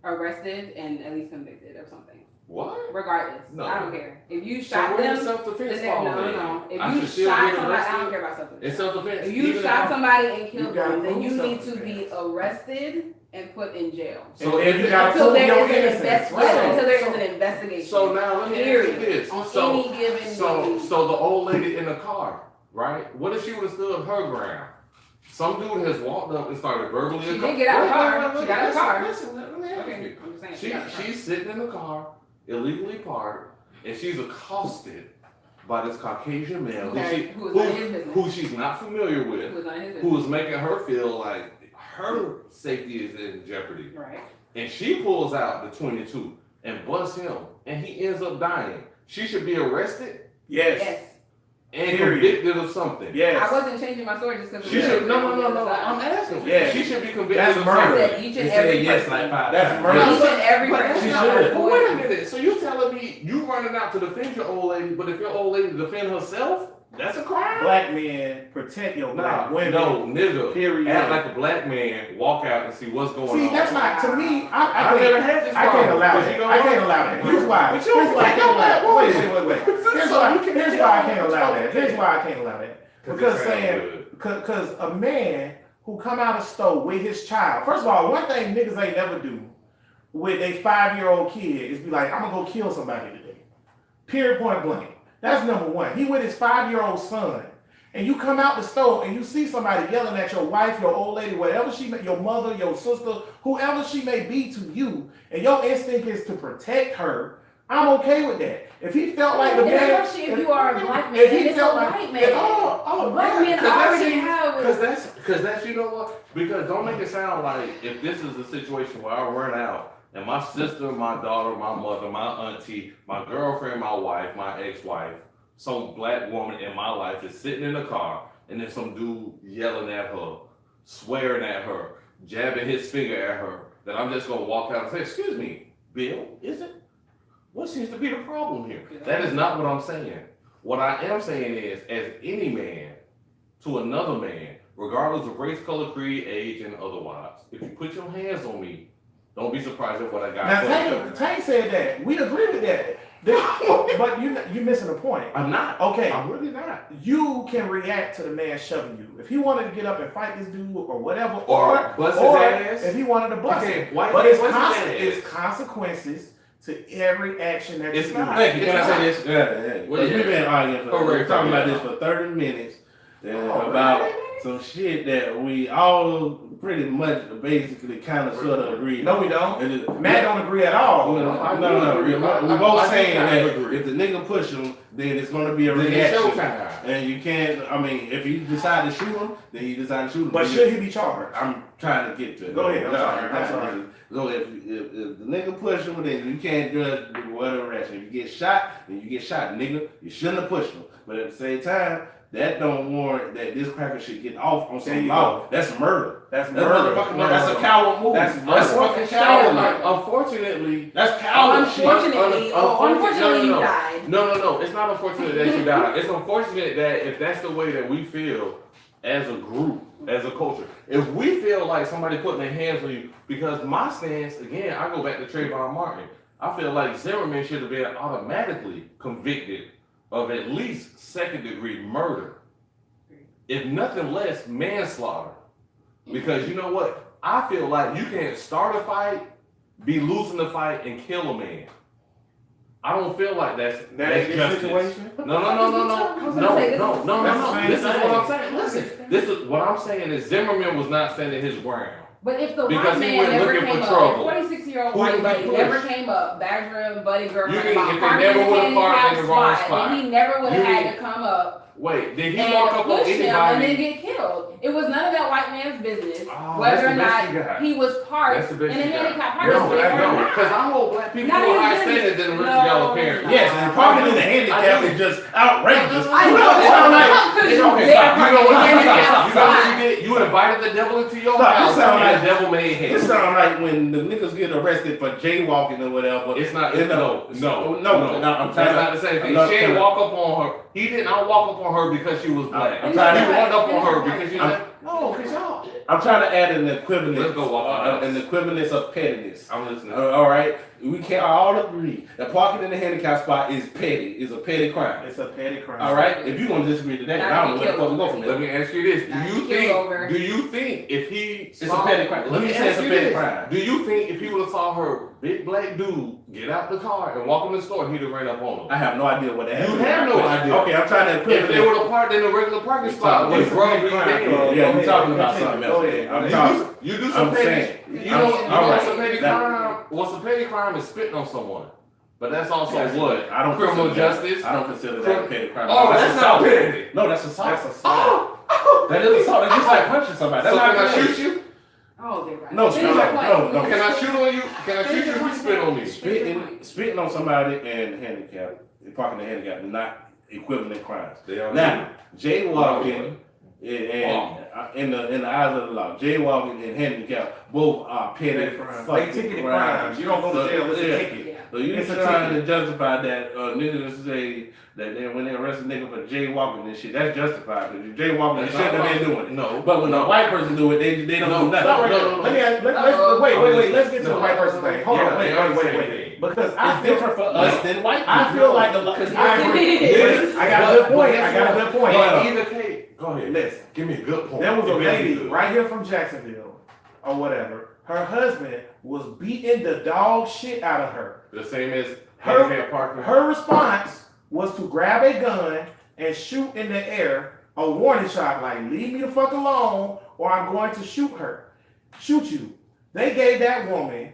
arrested and at least convicted of something. What? Regardless. No. I don't care. If you So shot where does them, self-defense then fall no. in? If I you should still shot get somebody, I arrested? don't care about self-defense. It's self-defense. If you even shot if somebody and You killed gotta them, then you prove need to be self-defense. arrested and put in jail. So And if you it- gotta Until prove there your is an innocence. until there is So- an investigation. So now let me ask you Period. this. On So, any given day. so the old lady in the car, right? What if she would have stood her ground? Some dude has walked up and started verbally. She did get out of the car. She got out of the car. Listen, let me ask you. Okay, I'm just saying. she got it. She's sitting in the car, illegally parked, and she's accosted by this Caucasian male Who is not in his business. who she's not familiar Who with, was not in his who business. is making her feel like her safety is in jeopardy. Right. And she pulls out the 22 and busts him, and he ends up dying. She should be arrested Yes. Yes. and Period. convicted of something. Yes. I wasn't changing my story just because. She should no. I'm asking. Yeah. She should be convicted That's of murder. something. I said each and every person. That's murder. Each and every But person. that's She should. not, wait a minute. So you telling me you running out to defend your old lady, but if your old lady defend herself, that's a crime? Black men protect your black Nah, women. no, nigga. Period. Act like a black man, walk out and see what's going on. See, that's not to me. I never had this I can't problem, allow 'cause that. you know I what? can't allow that. Here's why. But you Here's why I like can't your black allow woman. that. Wait. Here's So why. you can Here's tell why I me can't what allow y'all that. think. Here's why I can't allow that. Because saying, because a man who come out of store with his child. First of all, one thing niggas ain't never do with a 5-year-old kid is be like, I'm gonna go kill somebody today. Period, point blank. That's number one. He with his 5-year-old son. And you come out the store and you see somebody yelling at your wife, your old lady, whatever she may, your mother, your sister, whoever she may be to you, and your instinct is to protect her, I'm okay with that. If he felt like the man, Especially if you are a black man, if he and it's a felt like- white man. Black men Cause already have. Because that's you know what? Because don't make it sound like if this is a situation where I run out and my sister, my daughter, my mother, my auntie, my girlfriend, my wife, my ex-wife, some black woman in my life is sitting in the car and then some dude yelling at her, swearing at her, jabbing his finger at her, that I'm just gonna walk out and say, excuse me, Bill, is it? What seems to be the problem here? That is not what I'm saying. What I am saying is, as any man to another man, regardless of race, color, creed, age, and otherwise, if you put your hands on me, Don't be surprised at what I got. Now, Tank said that. We agree with that. But you're missing the point. I'm not. Okay. I'm really not. You can react to the man shoving you. If he wanted to get up and fight this dude or whatever, Or bust his ass. if he wanted to bust Okay, him. why But can't it's, bust his ass? it's consequences to every action that It's you do. not. Thank you. Can I It's say this? Yeah. Well, yeah. We've been arguing for Correct. we're talking about this for 30 minutes Oh, about really? some shit that we all pretty much basically kind of sort of agree. No, we don't. And it- Matt don't agree at all. No, I do no. agree. We're both I do saying kind of that agree. if the nigga push him, then it's gonna be a Then it's reaction. showtime. And you can't. I mean, if he decide to shoot him, then he decide to shoot him. But should he be charged? I'm trying to get to it. Go ahead, I'm sorry. So if the nigga push him, then you can't judge whatever action. If you get shot, then you get shot, nigga. You shouldn't have pushed him. But at the same time, that don't warrant that this cracker should get off on There some you law. go. That's murder. That's That's murder. motherfucking No, That's no, a no. coward move. That's That's murder. fucking Like, coward. unfortunately, That's coward shit. Unfortunately, you no. died. No. It's not unfortunate that you died. It's unfortunate that if that's the way that we feel as a group, as a culture, if we feel like somebody putting their hands on you, because my stance, again, I go back to Trayvon Martin. I feel like Zimmerman should have been automatically convicted of at least second-degree murder, if nothing less, manslaughter. Because you know what? I feel like you can't start a fight, be losing the fight, and kill a man. I don't feel like that's That justice. situation? No. This is what I'm saying. Listen, this is what I'm saying is Zimmerman was not standing his ground. But if the Because white he man went never looking came for up, trouble. if 46-year-old Who white would man be never pushed? came up, badgering buddy girlfriend, You mean about if they parking never in the would've parked in handicap the wrong spot, spot? and he never would have You had mean- to come up Wait, did he and walk up on push him and then anybody? get killed. It was none of that white man's business Oh, whether that's or the best you not got. he was parked That's the in best a you got. handicap parking No, space I or don't. not. Because I hold black people Not more even high business. standard than the rest No, of y'all parents. no. Yes, and parking in the handicap is just outrageous. I know, It sound like because you Okay, there stop. You know what? parking in the Stop. You know what handicap you did? You invited the devil into your Stop. house. This sound and like- the devil made It him. sound like when the niggas get arrested for jaywalking or whatever. It's not. You No. I'm That's trying not the same thing. I'm not She didn't trying- walk up on her. He did not walk up on her because she was black. I'm He trying to- walked up on her because you I'm- said, no, because y'all. I'm trying to add an equivalence. Let's go walk our house. An equivalence of pettiness. I'm listening. All right, we can all agree that parking in the handicap spot is petty. Is a petty crime. It's a petty crime. All right, if you gonna disagree to that, I don't know where the fuck we go from Let there. me ask you this: Nah, Do he you killed think? over. Do you think if he It's a petty crime. Let me say it's ask a you petty this: crime. Do you think if he would have saw her big black dude get out the car and walk in the store, he'd have ran up on I him? have no idea what that You happened. have no idea. Okay, I'm trying to If they equivalent. would have parked in a regular parking spot with It's a Brother petty crime, Green bro. Day, Yeah, Go we're talking ahead. about something else. Go ahead. I'm talking. you do some I'm petty. saying. You know all what's a right. petty That- crime? What's a petty crime is spitting on someone. But that's also Yes, what? I don't Criminal consider that- justice? I don't consider that a petty crime. Oh, that's not petty. No, that's assault. That's assault. That is assault. That's just like punching somebody. That's So not can I petty. shoot you? Oh, they're right. No, Finish no, your point. no. Can I shoot on you? Can I shoot you if you spit on me? Spitting on somebody and handicap, parking the handicap, are not equivalent crimes. They are Now, jaywalking and in the eyes of the law, jaywalking and handicap both are petty Petty crimes. fucking They ticketed crimes. crimes. You don't go to jail, it's a Yeah. ticket. Yeah. So you It's a trying ticket. to justify that niggas say that when they arrest a nigga for jaywalking and shit, that's justified. Because you jaywalking, they That's shouldn't not have been about- doing it. No. But when a white person do it, they don't No, do nothing. Stop right No, there. no, no. Let me ask, Uh-oh. wait. Let's get to the No. white person thing. Hold Yeah, on. they are the same Wait. thing. Because I It's feel different for us than white people. I feel like the Because I agree. It is. I got a good point. I got a good point. But either case, go ahead. Listen. Give me a good point. There was a Give me lady good. right here from Jacksonville or whatever. Her husband was beating the dog shit out of her. The same as Her- handicap parking. Her response was to grab a gun and shoot in the air a warning shot like, leave me the fuck alone or I'm going to shoot you. They gave that woman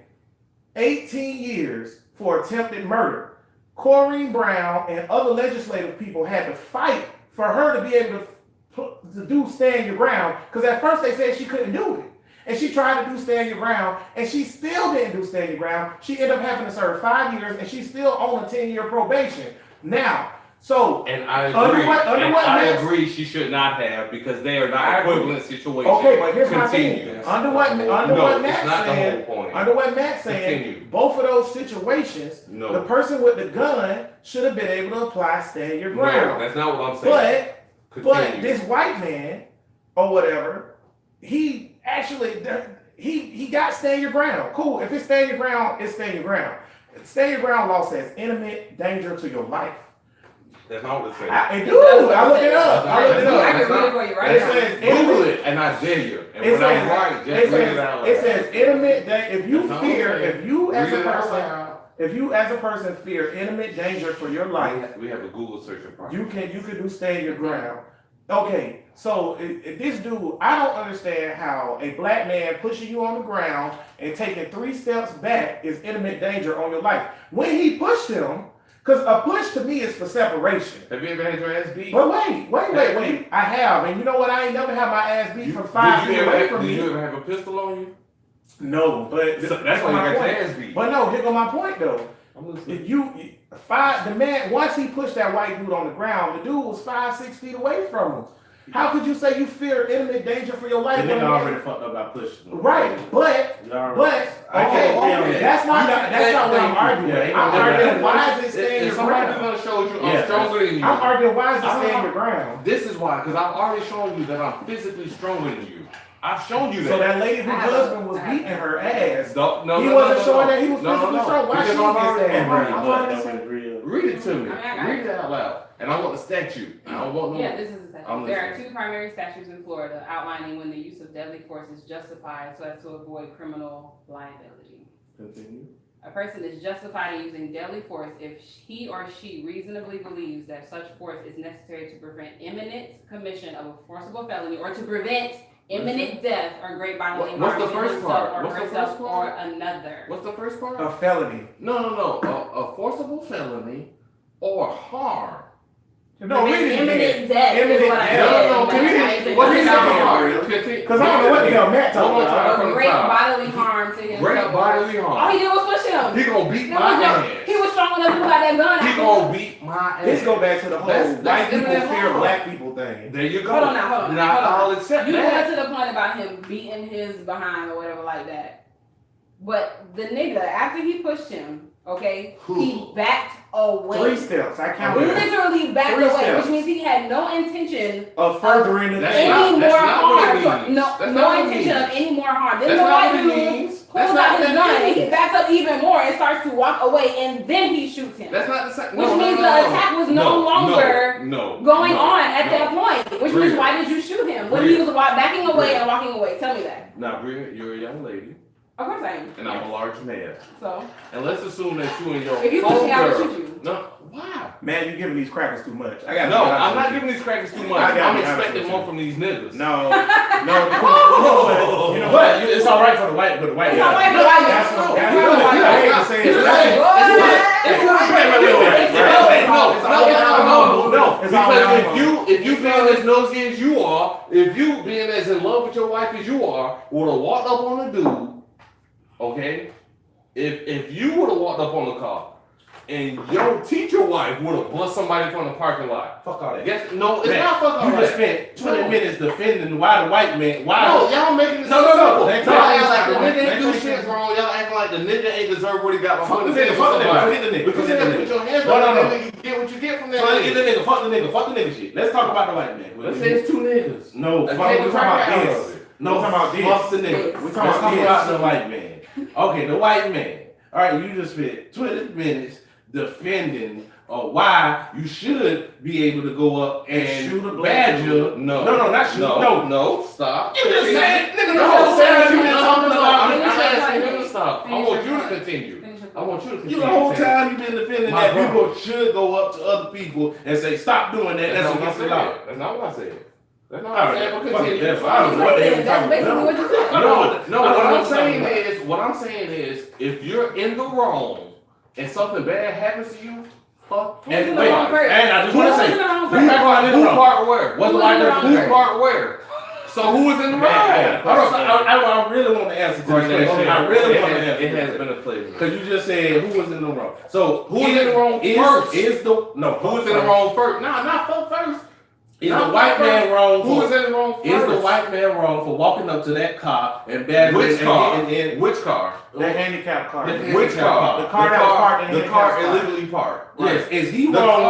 18 years for attempted murder. Corrine Brown and other legislative people had to fight for her to be able to do stand your ground, because at first they said she couldn't do it. And she tried to do stand your ground, and she still didn't do stand your ground. She ended up having to serve 5 years, and she's still on a 10-year probation. Now, so And I Under agree. what- under and what I Max- agree she should not have because they are I not agree. equivalent situations. okay, but here's my Continue. thing. Under what No, Matt's it's not saying, the whole point. under what Matt's saying, Continue. both of those situations, No. the person with the gun should have been able to apply stand your No, ground. that's not what I'm saying. But Continue. this white man or whatever, he actually he got stand your ground. Cool. If it's stand your ground, it's stand your ground. Stand your ground law says imminent danger to your life. That's not what it says. I looked it up. I can read it for you right It now. says Google it, and I dare you. And It when I'm says- right, just read it out loud. It says imminent danger. If you That's all fear, I'm saying. if you as Read a it out person, loud. if you as a person fear imminent danger for your life, We have a Google searching process. you can do stand your ground. Okay, so if this dude, I don't understand how a black man pushing you on the ground and taking 3 steps back is imminent danger on your life. When he pushed him, because a push to me is for separation. Have you ever had your ass beat? But wait. I have, and you know what? I ain't never had my ass beat from 5 feet away from Did you me. ever have a pistol on you? No, but So that's why you my got point. your ass beat. But no, here go my point though. I'm listening. If the man, once he pushed that white dude on the ground, the dude was 5-6 feet away from him. How could you say you fear imminent danger for your The life? nigga already fucked up by pushing him. Right, but I can't tell you. that's not what I'm arguing. Yeah, I'm arguing why is it staying If your somebody ground? gonna show you I'm Yeah. stronger than you. I'm arguing why is it staying your ground? This is why, because I've already shown you that I'm physically stronger than you. I've shown you that. So that lady whose husband was beating her ass. No, He wasn't showing that he was physically strong. Why Because she I'm get already- stand I'm ground? already- Read it to me. I mean, I got Read it. it out loud. And I want the statute. I don't want no. Yeah, this is the I'm statute. There are listening. 2 primary statutes in Florida outlining when the use of deadly force is justified so as to avoid criminal liability. Continue. A person is justified in using deadly force if he or she reasonably believes that such force is necessary to prevent imminent commission of a forcible felony or to prevent imminent death or great bodily harm What's the to first himself part? or What's the herself first or part? another. What's the first part? A felony. No. A forcible felony or harm. No, read it again. Imminent death is Imminent what I death. said. No, continue. What's the second part? Continue. Because I don't know what the hell Matt talking One more time about. from the Great top. bodily harm to himself. Great bodily All harm. he did was push him. He gonna beat No, my no, ass. he was strong enough to pull out that gun. He gonna beat my ass. This go back to the whole That's white people imminent fear harm. black people thing. There you go. Hold on now. Now I'll accept You that. went to the point about him beating his behind or whatever like that. But the nigga, after he pushed him, okay, he backed away. 3 steps. I counted. Literally backed 3 away, steps. which means he had no intention Of furthering the That's thing. not- any more what it harm. means. That's No not what it intention of means. any more harm. Then That's the not white what it dude means. That's pulls not out what his it gun and means. he backs up even more and starts to walk away, and then he shoots him. That's not the same. Which means the attack was no longer going on at that point. Which means Breathe. why did you shoot him? When Breathe. he was backing away Breathe. and walking away. Tell me that. Now, Bria, you're a young lady, Of course I am. and I'm a large man. So And let's assume that you and your if you push me, I will homegirl- shoot you. No, why? Man, you giving these crackers too much. I got No, I'm not giving these crackers too much. I gotta I'm be honest expecting with more you. from these niggas. No, Oh. you know But what? it's all right for the white, but the white It's all right guy. for the white guy. That's what. That's No, what. no, I hate to say it. it's Right. No, It's all because right. if you being as nosy as you are, if you being as in love with your wife as you are, would have walked up on a dude, okay? If you would have walked up on the car and your teacher wife would have bust somebody from the parking lot. Fuck all that. Yes, no, it's Man, not fuck all You just that. spent 20 minutes defending why the white man. Why? No, y'all making this No, so no, no. simple. Next Y'all time. act like the nigga Next ain't do time. shit wrong. Y'all acting like the nigga ain't deserve what he got by Fuck putting the his nigga, hands fuck on the nigga, somebody. forget the nigga, Because you forget have the to put your hands No, on no, that no. nigga, you get what you get from that So let's get nigga. the nigga. Fuck the nigga. Fuck the nigga shit. Let's talk about the white man. Let's say it's two niggas. No, Let's fuck. take We're the talking crack about out this. of it. No, We're talking about this. fuck the nigga. We're We're talking talking about about the white man. Okay, the white man. All right, you just spent 20 minutes defending why you should be able to go up and Shoot a black badger. No. No, not shoot. No, stop. You just said, nigga, the No, whole time you been no, talking no, about I'm it. asking him to stop. I Finish want your you to point. continue. Finish your I want you to You continue. the whole to say it. time you been defending My that brother. people should go up to other people and say, stop doing that. That's That's not against the what I law. said. That's not what I said. That's not All what I right, said. But fuck it, continue. that's fine. I don't know what the hell you're That's talking basically about. what you said. No, I don't what know I'm what saying you're is, if you're in the wrong and something bad happens to you, fuck. Who was in the wait, wrong first? and I just Who want to was say, in the wrong who first? part in the Who wrong? part where? What's the Who white was in the man? wrong Who first? part where? So who was in the Man, wrong? all right, I really want to answer to this question. I really want to answer. It has been a pleasure. Because you just said who was in the wrong. So Who was in the wrong first? Who was Who was in the wrong first? Nah, not fuck first. Is Not the white man wrong Who is for? in the wrong Is the first? white man wrong for walking up to that car and badgering Which car? and Which car? The handicap car. The Which car? The car that was parked in the The car handicap spot. illegally parked. yes, is he The wrong?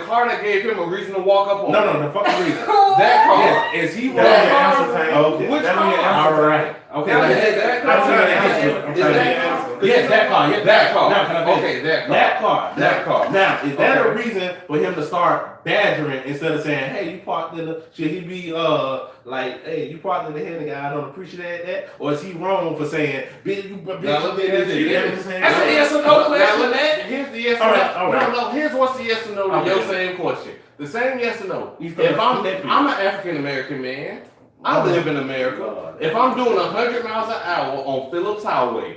car that gave him a reason to walk up on. No, the fucking reason. That car. Yes, is he That was your wrong? answer, Tank. Okay. Which That was your car? answer, All Tank. right. Okay. That let's- is that I'm car. trying to Is answer. that- I'm Is trying to that answer. car? Yes, that car. Yes, That car. Now, can I finish? Okay, that car. That car. That car. Now, is that a Okay. reason for him to start badgering instead of saying, "Hey, you parked in the"? Should he be like, "Hey, you parked in the head of the guy. I don't appreciate that," or is he wrong for saying, "Bitch, you Now, let bitch, me you did ask you this"? this. That's a yes or no question, man. Here's the yes All or right, no. all right. No, here's what's the yes or no to Okay. your same question. The same yes or no. You If I'm feel- an African American man, I live in America. If I'm doing 100 miles an hour on Phillips Highway,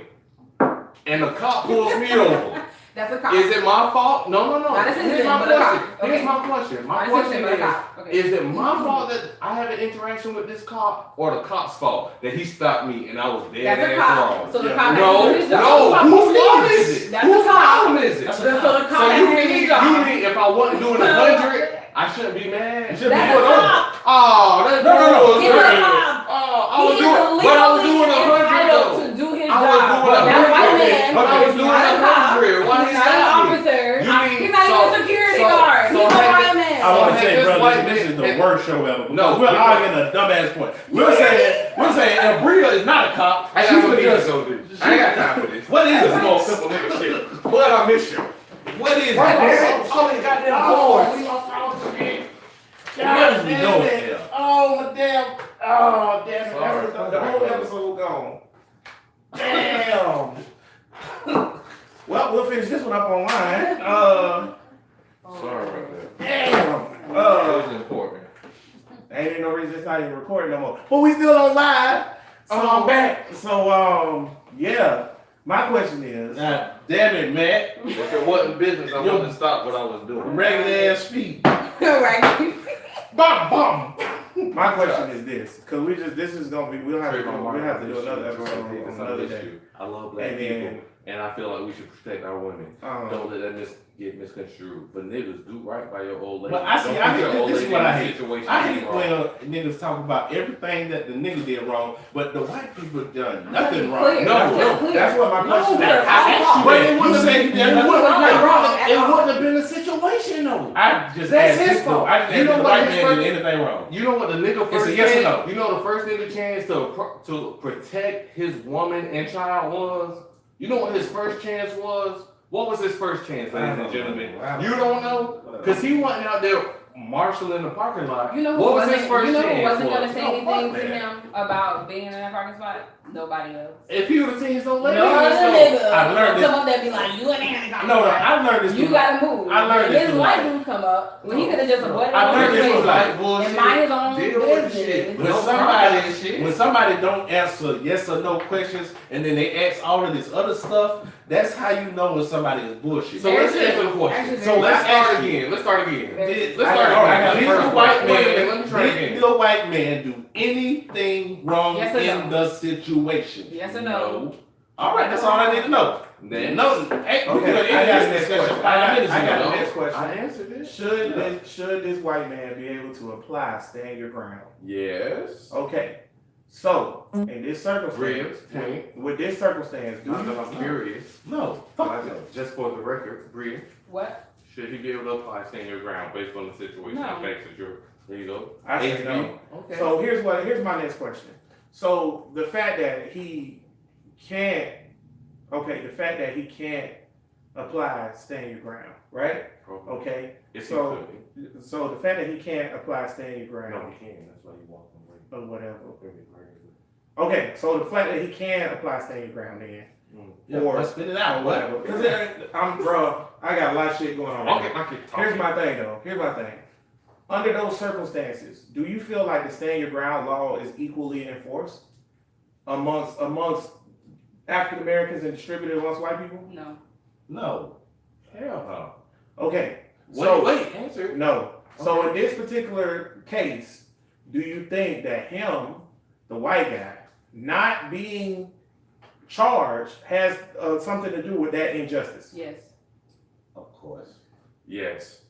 and the cop pulls me over, That's a cop. is it my fault? No. Not a Here's citizen, my but a question. cop. Here's Okay. my question. My Not a question citizen, but a is. cop. Okay. Is it my fault that I have an interaction with this cop, or the cop's fault that he stopped me and I was dead That's a ass cop. wrong? So the Yeah. cop has to No, do his job. no. Whose fault is it? That's Whose a cop. problem is it? That's So the cop So has you to do his mean job. if I wasn't doing 100, I shouldn't be mad? You should be That's put a over. cop. Oh, that's No. He's a cop. Oh, I He was is doing, but I was legally doing 100 entitled though. to do his I was job. doing That white 100, man but I was is doing not a cop. 100. Why He's he not an stopped me? officer. You mean- He's not even a security guard. so He's a had white this- man. I want to So say, had this brother, white this man- is the worst show ever. No, we're because- arguing a dumbass point. We're saying if Bria is not a cop, I she got some would business just. to do. I ain't got time for this. What is This is it? more simple nigga shit. But I miss you. What is Right it? there. So many goddamn boards. What is we doing here? Oh, my damn. Oh, damn it. Sorry. The whole episode gone. Damn. Well, we'll finish this one up online. Sorry about that. Damn. It was important. Ain't even no reason it's not even recording no more. But we still on live. So I'm back. So, yeah. My question is, God damn it, Matt. If it wasn't business, I wouldn't stop what I was doing. Regular ass feet. Right. bum, bum. My question is this, because this is going to be, we'll have to do another episode on another day. I love black And people, then, and I feel like we should protect our women. Don't let that get misconstrued. But niggas, do right by your old lady. But I see, Don't I put your hate old this is lady what in I a hate. situation I that's hate wrong. when niggas talk about everything that the nigga did wrong, but the white people done nothing wrong. Clear. No, That's clear. that's what my question that- is. I asked you But that. it wouldn't You have said been, he did nothing wrong. it wouldn't have been a situation though. I just That's asked his this dude. fault. I didn't You ask know the what white his man first- did anything wrong. You know what the nigga first It's a yes or chance, no. you know the first nigga chance to protect his woman and child was? You know what his first chance was? What was his first chance, ladies and gentlemen? You don't know? Because he wasn't out there marshaling the parking lot. You know who what was wasn't, his first you know who chance? wasn't gonna say No, anything fuck to that. him about being in that parking spot? Nobody else. If he would have seen his old lady, No he would've other known. nigga I've learned this. come up there and be like, you in there. No, I learned this. You from- gotta move. I learned When this his from white life. dude come up, when he could have just avoided I all learned the this from situation life. Like bullshit. and mind his own Deal with the shit. business. When No somebody, problem with shit. when somebody don't answer yes or no questions, and then they ask all of this other stuff, that's how you know when somebody is bullshit. So let's answer the question. Actually, So let's very start good. again. Let's start again. Did, Let's I start got- again. I got Did first the one. white Wait a man- minute, let me try did again. the white man do anything wrong Yes or in no? the situation? Yes or no? All right, that's all I need to know. Then No, hey, we Okay, could I got end the this next discussion question. 5 minutes I got ago. the next question. I answered it. Should this white man be able to apply stand your ground? Yes. Okay. So, in this circumstance, Brilliant. with this circumstance, do I'm you curious. No, fuck no. Just for the record, Bree, What? should he be able to apply stand your ground based on the situation No. and facts that you're, there you go. I say HB. no. Okay. So here's my next question. So the fact that he can't apply stand your ground, right? Okay. If so- he could. So the fact that he can't apply stand your No, ground he can. That's why he walked away. or whatever. Okay, so the fact that he can apply stand your ground then Yeah, or let's spit it or out. whatever. What? Because I got a lot of shit going on. Okay, I can talk. Here's my thing though. Here's my thing. Under those circumstances, do you feel like the stand your ground law is equally enforced amongst African Americans and distributed amongst white people? No. No. Hell Okay. no. So Wait, answer. no. So Okay. in this particular case, do you think that him, the white guy, not being charged has something to do with that injustice? Yes. Of course. Yes.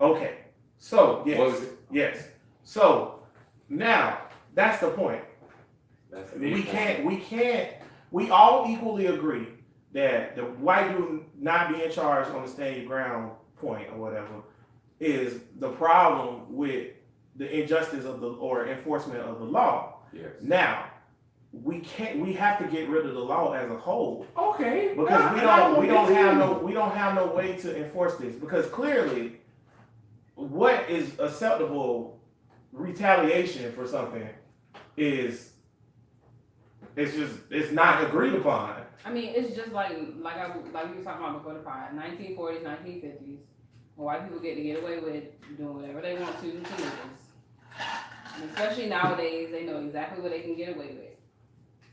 Okay. So What was yes, it? yes. So now that's the point. That's We all equally agree that the white dude not being charged on the stand your ground point or whatever is the problem with the injustice of the or enforcement of the law. Yes. Now, we have to get rid of the law as a whole Okay. because we don't have no way to enforce this because clearly what is acceptable retaliation for something is it's not agreed upon. I mean, it's just like we were talking about before the pod, 1940s, 1950s. When white people get away with doing whatever they want to niggas. And especially nowadays, they know exactly what they can get away with.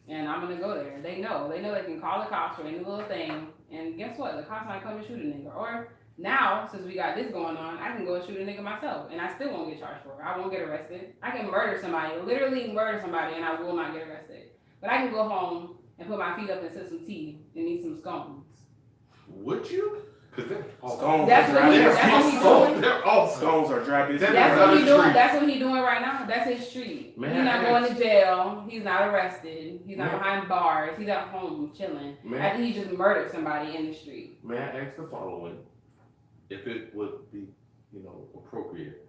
And I'm gonna go there. They know they can call the cops for any little thing. And guess what? The cops might come and shoot a nigga. Or now, since we got this going on, I can go and shoot a nigga myself, and I still won't get charged for it. I won't get arrested. I can murder somebody, literally murder somebody, and I will not get arrested. But I can go home and put my feet up and sip some tea and eat some scones. Would you? Because Scones That's what he's doing. They're all Scones are dry biscuits. That's what he's another doing. treat. That's what he's doing right now. That's his street. Man, He's not I going to jail. He's not arrested. He's not Man. behind bars. He's at home chilling. Man. After he just murdered somebody in the street. May I ask the following? If it would be, appropriate.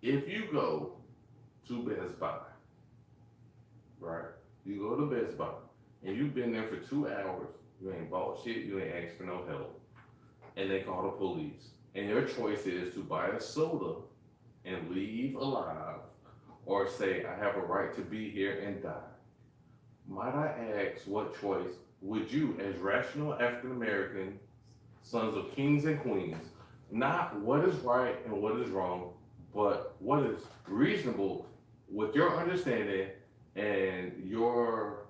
If you go to Best Buy, right? You go to Best Buy, and you've been there for 2 hours, you ain't bought shit, you ain't asked for no help, and they call the police, and your choice is to buy a soda and leave alive, or say, I have a right to be here and die. Might I ask what choice would you, as rational African American sons of kings and queens, not what is right and what is wrong, but what is reasonable with your understanding and your,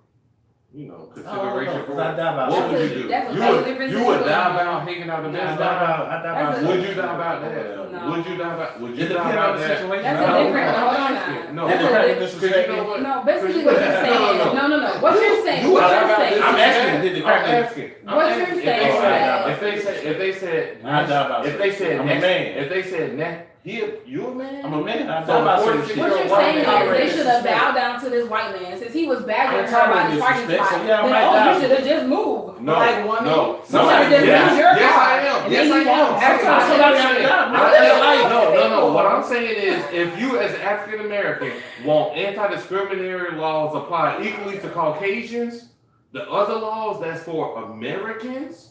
consideration for what would you do? That's a You totally would, different you would die situation. about hanging out the No. Best I Buy? die about Would you die about that? No. Would you die about? Would you It die depends about on the that? situation. That's No, a different. Hold on No, now. It That's a depends. different. Because you know what? No, basically what you're saying. No. What you're saying. You What would die you're about saying. this. I'm asking, did the I'm crack- asking. What you're saying. If they said, I die about if they shit. said, I'm a man. if they said, you a man? I'm a man. I So die about before certain the shit. What you're White saying man is they should have disrespect. bowed down to this white man since he was badgering I'm her about tired his of parking disrespect, spot. so yeah, I Then, might die. you should have just moved. No, Like woman. no. You should have just Yes, moved your yes, car. I am. And Yes, then I you am. won't. That's That's what what I'm I'm saying. saying. No. What I'm saying is, if you as African American want anti-discriminatory laws applied equally to Caucasians, the other laws that's for Americans,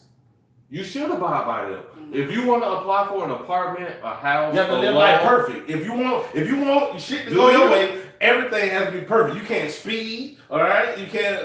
you should abide by them. If you want to apply for an apartment, a house, You have to a live law, life perfect. If you want shit to Do go your you? way, everything has to be perfect. You can't speed, all right? You can't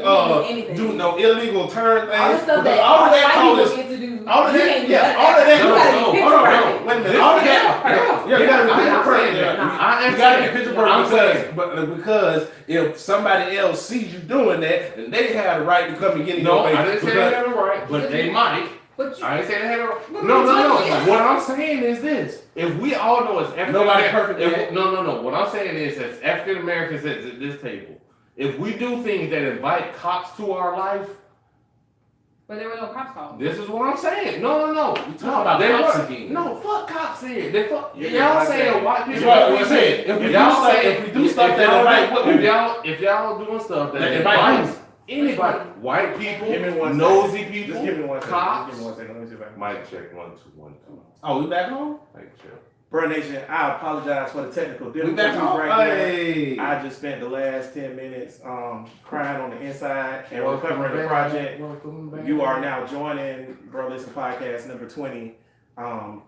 Anything. do no illegal turn things. All the stuff because that all of that white call people is get to do. all of you that, can't do yeah, none all of that. You No, gotta no, be hold on, picture no, perfect. wait a minute. All of that, yeah, you gotta be picture I'm perfect. saying that. Yeah. I You gotta be understand. picture I'm perfect because if somebody else sees you doing that, then they have the right to come and get in No, your face. I didn't say they because- had a right, but they might. But you, I didn't say they had a right. What No. are you talking What I'm saying is this: if we all know as African Nobody Americans, perfect yet. no. What I'm saying is, as African Americans at this table, if we do things that invite cops to our life, but there were no cops called. this is what I'm saying. No. We talking about They cops were- again. No, fuck cops here. They fuck. Yeah, y'all I saying said- white people. That's what we said. If we do y'all stuff- saying- if we do stuff that y'all invite- do- if y'all doing stuff that That invite invites anybody, white people, Give me one nosy second. people, Just give me one second. cops. Just give me 1 second. Let me see if I can. Mic check 1 2 1 2. Oh, we back home? Mic check. Bro Nation, I apologize for the technical We difficulties back home? right Hey. now. I just spent the last 10 minutes crying on the inside and recovering the project. Welcome back. You are now joining Bro Listen Podcast number 20,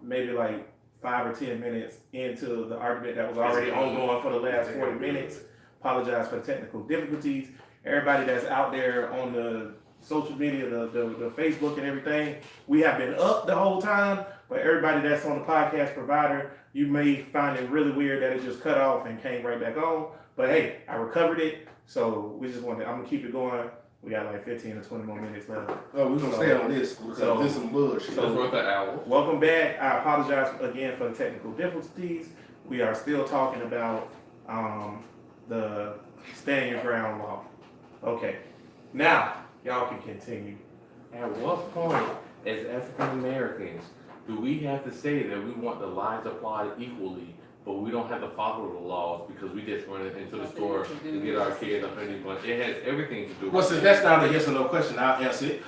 maybe like 5 or 10 minutes into the argument that was already ongoing for the last 40 minutes. Apologize for the technical difficulties. Everybody that's out there on the social media, the Facebook and everything, we have been up the whole time, but everybody that's on the podcast provider, you may find it really weird that it just cut off and came right back on. But hey, I recovered it, so we just wanted, I'm gonna keep it going. We got like 15 or 20 more minutes left. Oh, we're gonna stay on this because this is some bullshit. So worth an hour. Welcome back. I apologize again for the technical difficulties. We are still talking about the stand your ground law. Okay, now y'all can continue. At what point, as African Americans, do we have to say that we want the lies applied equally, but we don't have to follow the laws because we just run into the store to get our kid up any bunch? It has everything to do with Well, since that's not a yes or no question, I'll answer it.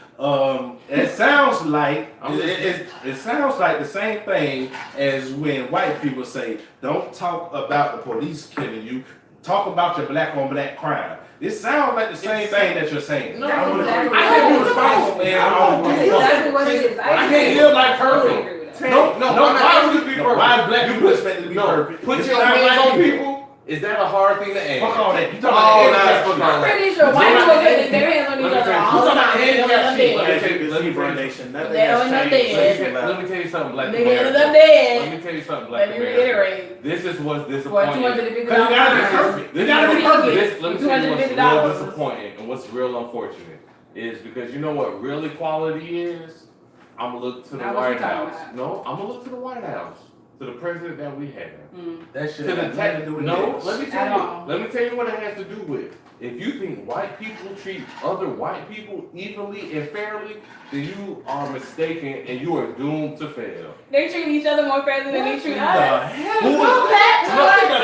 It sounds like it sounds like the same thing as when white people say, "Don't talk about the police killing you. Talk about your black on black crime." It sounds like the same thing that you're saying. No, That's exactly I can't be responsible, man. That's exactly what it is. I can't live like I her. agree with that. No, why would you be no, perfect? why is black people expected to be No, perfect? put It's your not hands black on people. Is that a hard thing to ask? Fuck all that. You talking Oh, about nah, handicap fuck shit. all I'm that. pretty sure white people put their hands on each Let me other tell you all the something. time. Let me tell you They something. As you Let can me see, tell bro, you- nation, nothing They has don't know changed. dead. Let me tell you something, Black They ended up America. Let dead. me tell you something, Black Let me America. reiterate. This is what's For disappointing. $250. Cause you gotta be perfect. You gotta be perfect. This, let me tell you what's $250. real disappointing and what's real unfortunate is because you know what real equality is? I'm gonna look to the Now what you White talking House. about? No, I'm gonna look to the White House, to the president that we have. That To shit the has nothing to do with no, this. let me At tell all. you. Let me tell you what it has to do with. If you think white people treat other white people evenly and fairly, then you are mistaken and you are doomed to fail. They treat each other more fairly than they treat The us. hell? Who Who's that?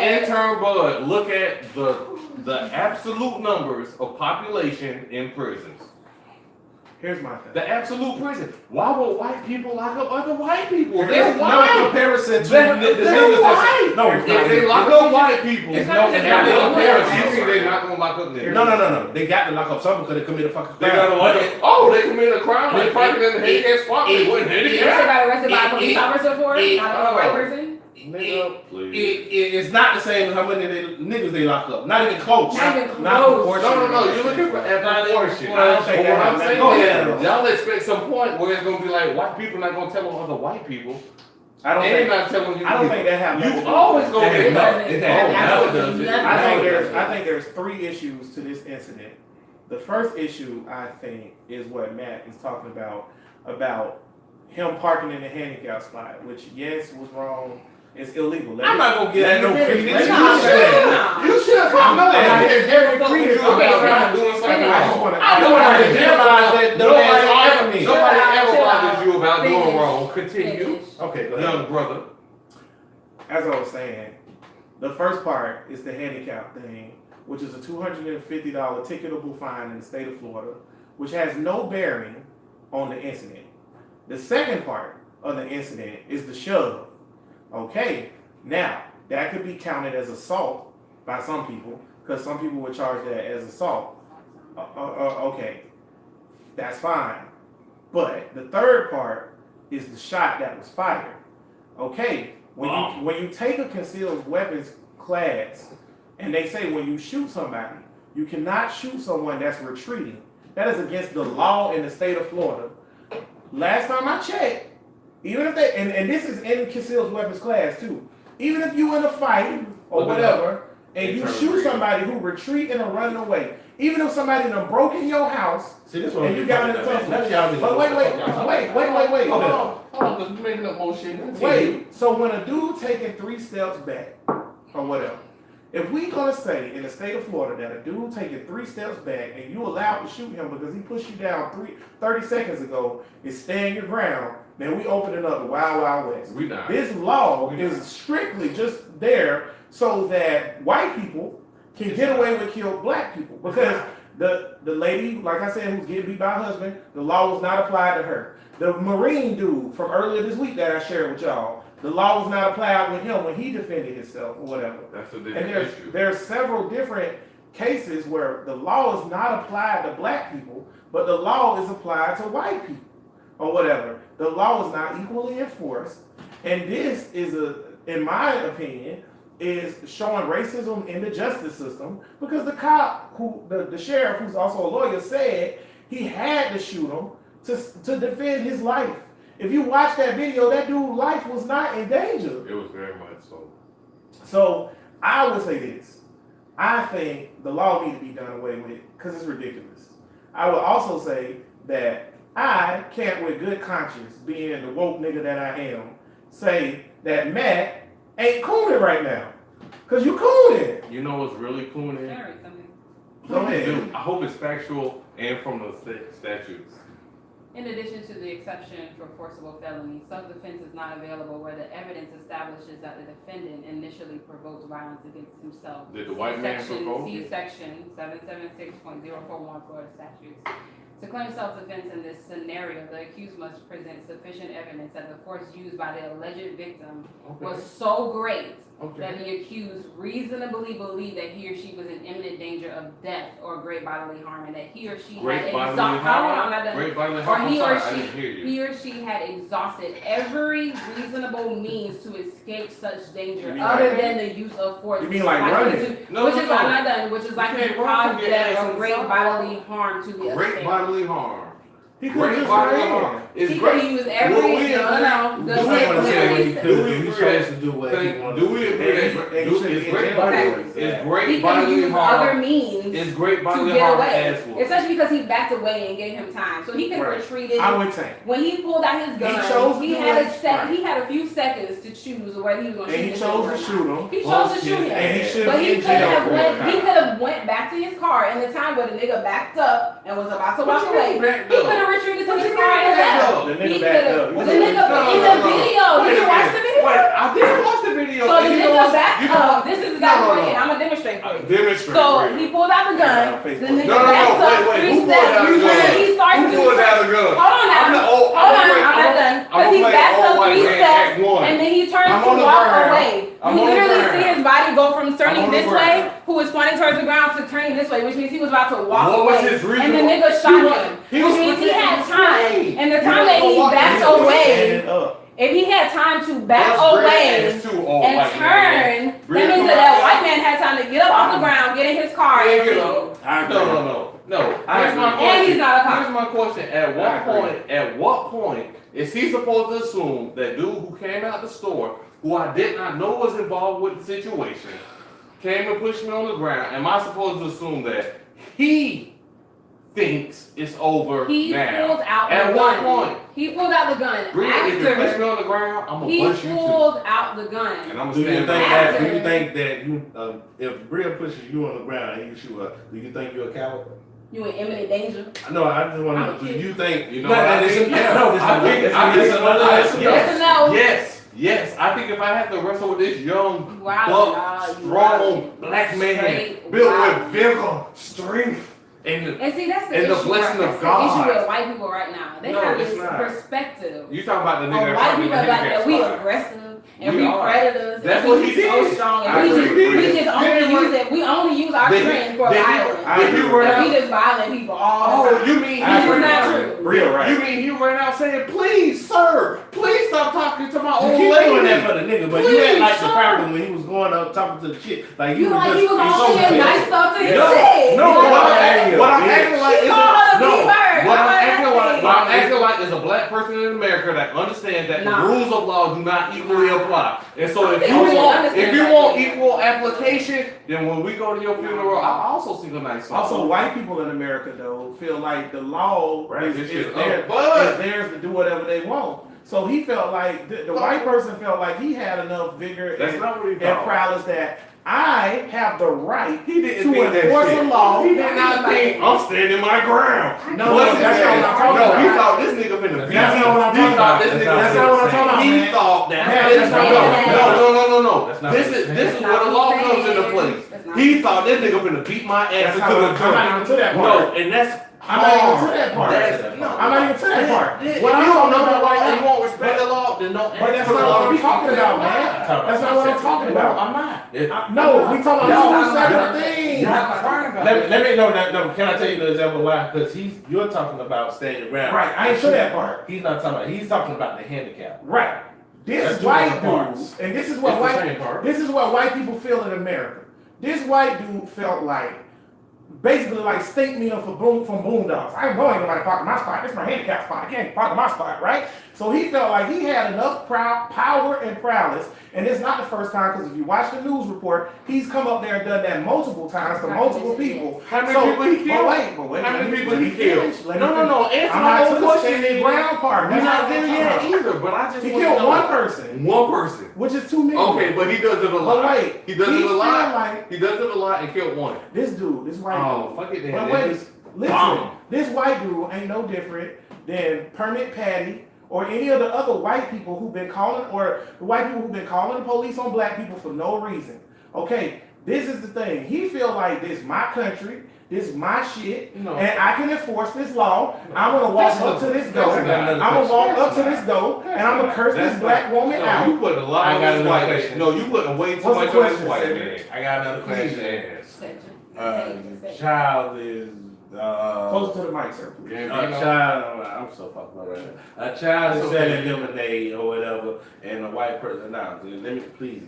Intern Bud, look at the absolute numbers of population in prisons. Here's my thing. The absolute prison. Why would white people lock up other white people? They're There's no white. comparison to They're the white. niggas that's no. If they lock up white people, It's it's no no comparison. You think they're not gonna lock up niggas? No. They got to lock up some because they committed a fucking They crime. gotta lock up. Oh, they committed a crime. They It- parking in the handicap spot. They wasn't You handicapped. got arrested by a police officer for it? it- Not a white person? Nigga, please. It's not the same as how many niggas they lock up. Not even close. Not even Not close. proportional. No. You're looking for proportion. I don't think But that what I'm has saying nothing to is, do with it. y'all expect some point where it's gonna be like white people not gonna tell on other white people. I don't They're think. not telling you. I don't either. think that happens. You always gonna That get has enough. nothing- It it has has absolutely nothing. nothing. I think there's three issues to this incident. The first issue I think is what Matt is talking about him parking in the handicap spot, which yes was wrong. It's illegal. I'm not gonna get that no credit. Let me Nah, finish. nah. You should have known And I that. hear Jerry Creed about Okay, not doing something finish. I just wrong. want to. I don't want to generalize that. Nobody Nobody ever, me. nobody Chill ever out. bothered you about doing Finish. wrong. Continue, Finish. Okay, go ahead. young brother. As I was saying, the first part is the handicap thing, which is a $250 ticketable fine in the state of Florida, which has no bearing on the incident. The second part of the incident is the shove. Okay, now that could be counted as assault by some people, because some people would charge that as assault. Okay, that's fine. But the third part is the shot that was fired. Okay, when you take a concealed weapons class and they say when you shoot somebody, you cannot shoot someone that's retreating. That is against the law in the state of Florida. Last time I checked, even if they and this is in concealed weapons class too. Even if you in a fight or Look it whatever, and you Internal shoot agreement. somebody who retreating or running away, even if somebody done broke in your house, See, this one and you got in a tough. But wait, hold on. Hold on, because you're making up more shit. Continue. Wait, so when a dude taking 3 steps back, or whatever, if we gonna say in the state of Florida that a dude taking 3 steps back and you allowed to shoot him because he pushed you down 30 seconds ago is stand your ground, then we opening up the Wild Wild West. We not. This law We is not. strictly just there so that white people can It's get not. away with kill black people. Because the lady, like I said, who's getting beat by her husband, the law was not applied to her. The Marine dude from earlier this week that I shared with y'all, the law was not applied with him when he defended himself or whatever. That's a And different issue. there's several different cases where the law is not applied to black people, but the law is applied to white people or whatever. The law is not equally enforced, and this is in my opinion, is showing racism in the justice system because the cop, the sheriff, who's also a lawyer, said he had to shoot him to defend his life. If you watch that video, that dude's life was not in danger. It was very much so. So I would say this. I think the law needs to be done away with because it's ridiculous. I would also say that I can't with good conscience, being the woke nigga that I am, say that Matt ain't cooning right now. Because you cooning. You know what's really cool in? Alright, something. Go ahead. Dude, I hope it's factual and from the statutes. In addition to the exception for forcible felony, self-defense is not available where the evidence establishes that the defendant initially provoked violence against himself. Did the white man provoke See it? section 776.041 Florida statutes. To claim self-defense in this scenario, the accused must present sufficient evidence that the force used by the alleged victim was so great that the accused reasonably believed that he or she was in imminent danger of death or great bodily harm, and that he or she Great had bodily exhausted. harm. Great bodily harm. Or he or I'm sorry, I didn't hear you. he or she had exhausted every reasonable means to escape such danger, You mean other like- than the use of force. You mean like running? No, I'm not done. Which is like You can't to run cause from your death ass or great inside. bodily harm to the Great assailant. bodily harm. He could Great just bodily ran. harm. It's He great. could use every Will we no. I Do don't we want to say what he agree? could Do do. we He's agree supposed to do what he wants. Do we agree that And he should it's be great in bodily jail. it's He great could bodily use other harm? means It's great to bodily get harm away, as well. especially because he backed away and gave him time, so he could have Right. retreated. I would say. When he pulled out his gun, chose he to had do a it. sec. Right. He had a few seconds to choose whether he was going to And shoot he this chose nigga or to not. shoot him. He chose to shoot him. And he should But be he in could jail have for went. it. He could have went back to his car in the time where the nigga backed up and was about to walk What you away. mean backed He up? could have retreated to What his you car mean and backed left. up? The He nigga could backed have. up. The You nigga in the video. Did you watch the video? Wait, I did watch the video. So the and you know nigga what's- backed you know- up. This is exactly No, what no, he did. no. I'm gonna demonstrate for you. Demonstrate. So real. he pulled out the gun. Yeah, The Facebook. nigga No, no, no, backs up wait, 3 who pulled steps. out the gun? He starts Who to pulled out the gun? Hold on now. I'm the old. Hold on, I'm not done. Because he backs up 3 steps, and then he turns I'm to on the walk ground. away. I'm You on the literally ground. see his body go from I'm turning on the this way, ground. who was pointing towards the ground, to turning this way, which means he was about to walk What away. was his reason? And the nigga He shot was- him. he Which was means he had protecting time. his And the He time was that he walking- backed he was away, Standing up. if he had time to back Us red away ass too old and white man. turn, Bria, that means come that on. that white man had time to get up off the ground, get in his car, Yeah, and you leave. know. I agree. No. I Here's my agree. question. And he's not a cop. Here's my question. At I what agree. point is he supposed to assume that dude who came out the store, who I did not know was involved with the situation, came and pushed me on the ground? Am I supposed to assume that he thinks it's over He now? pulled out the At what gun. point? He pulled out the gun Bria, if you push after me on the ground, I'm gonna he push you too. pulled out the gun. And I'm Do you gonna think stand that? by. Do you think that you, if Bria pushes you on the ground and you shoot her, do you think you're a coward? You in imminent danger. No, I just want I'm to know. Do kidding. you think? You know No, what I it's think? a- no, it's I not- think- it's I think- another. It's another. Yes or no? Yes. I think if I had to wrestle with this young, Wow, buck, nah, you strong wild. black man, Straight built wild. with vigor, strength, and And see, that's the And the issue. blessing right? of That's the issue God. with white people right now. They No, have it's this not. perspective you talking about the of nigga that white probably people in the like handicap that we spot. aggressive and We we are. predators. That's and what we he so did. strong I and we agree. just only Did he use it. We only use our Did he- strength for did he- violence. did he run And out? we just violent people all the Oh, time. you mean I he agree. ran not out? true. Real right. You mean he ran out saying, "Please, sir, please stop talking to my You old keep lady." doing that for the nigga, but you Please, act like the sure. person when he was going up talking to the chick, like You you like was he was just all saying so nice stuff to his No, chick. no, Like, what I'm acting like She is called her a no. B-word. What I'm I acting like like, that. what I'm acting like is a black person in America that understands that Nah. the rules of law do not equally apply. And so if I you really want, understand if you that. want equal application, then when we go to your funeral, I also sing a nice song. Also, white people in America though feel like the law Right, is this shit there, up. But- is theirs to do whatever they want. So he felt like the white person felt like he had enough vigor That's and, not what he and thought. prowess that I have the right He didn't to think that enforce shit. a law. He did not think I'm standing my ground. No, What's that's his not name? what I'm talking No, he about. thought this nigga finna beat That's me. not what I'm He talking thought about. this nigga That's not what I'm talking about, He man. thought that. Man, this that's not no, what I'm no. That's not This what is I'm this saying. is where the law That's not comes what into I'm place. saying. That's He thought this nigga finna beat my ass That's into not the what I'm not ground. even to that part. No, and that's I'm not even to that part. That's, no, I'm not even to that part. If What I'm you don't talking know the about law right and you now. won't respect the law, then don't. But that's not what I'm talking about, man. That's not what I'm talking about. I'm not. No, we talking about two separate things. Let me know that. No, can I tell you the example why? Because you're talking about staying your ground. Right, I ain't sure that part. He's not talking about. He's talking about the handicap. Right. This That's two white different dude, parts. and this is what It's the white same part. this is what white people feel in America. This white dude felt like basically like stake me up from Boondocks. I ain't going nobody park in my spot. This is my handicap spot. I can't park in my spot, right? So he felt like he had enough power and prowess. And it's not the first time, because if you watch the news report, he's come up there and done that multiple times to multiple people. How many So- people he killed? But wait, How let many me- people let me he killed? finish. Let me No. finish. Answer I'm my not own to the question. standing ground part. We're That's not what there I'm yet talking about. either, but I just He want to killed know. one person, One person. which is too many. Okay, but he does it a But lot. wait, He does it a feel lot. like He does it a lot and killed one. this dude, this white Oh, dude. fuck it then. But They wait, just listen, bomb. this white dude ain't no different than Permit Patty or any of the other white people who've been calling, or the white people who've been calling the police on black people for no reason. Okay, this is the thing. He feel like this my country, this is my shit, No. and I can enforce this law. I'm gonna walk up to this door. I'm gonna walk up to this door, and I'm gonna curse this black woman No, out. you putting a lot I on got this another white man. question. No, you putting way too What's the much on this question, white Cedric? man. I got another Please question. ask. Child is Closer to the mic, sir. a child. I'm so fucked up right now. A child is It's okay. selling lemonade or whatever, and a white person. Now, let me finish. Please.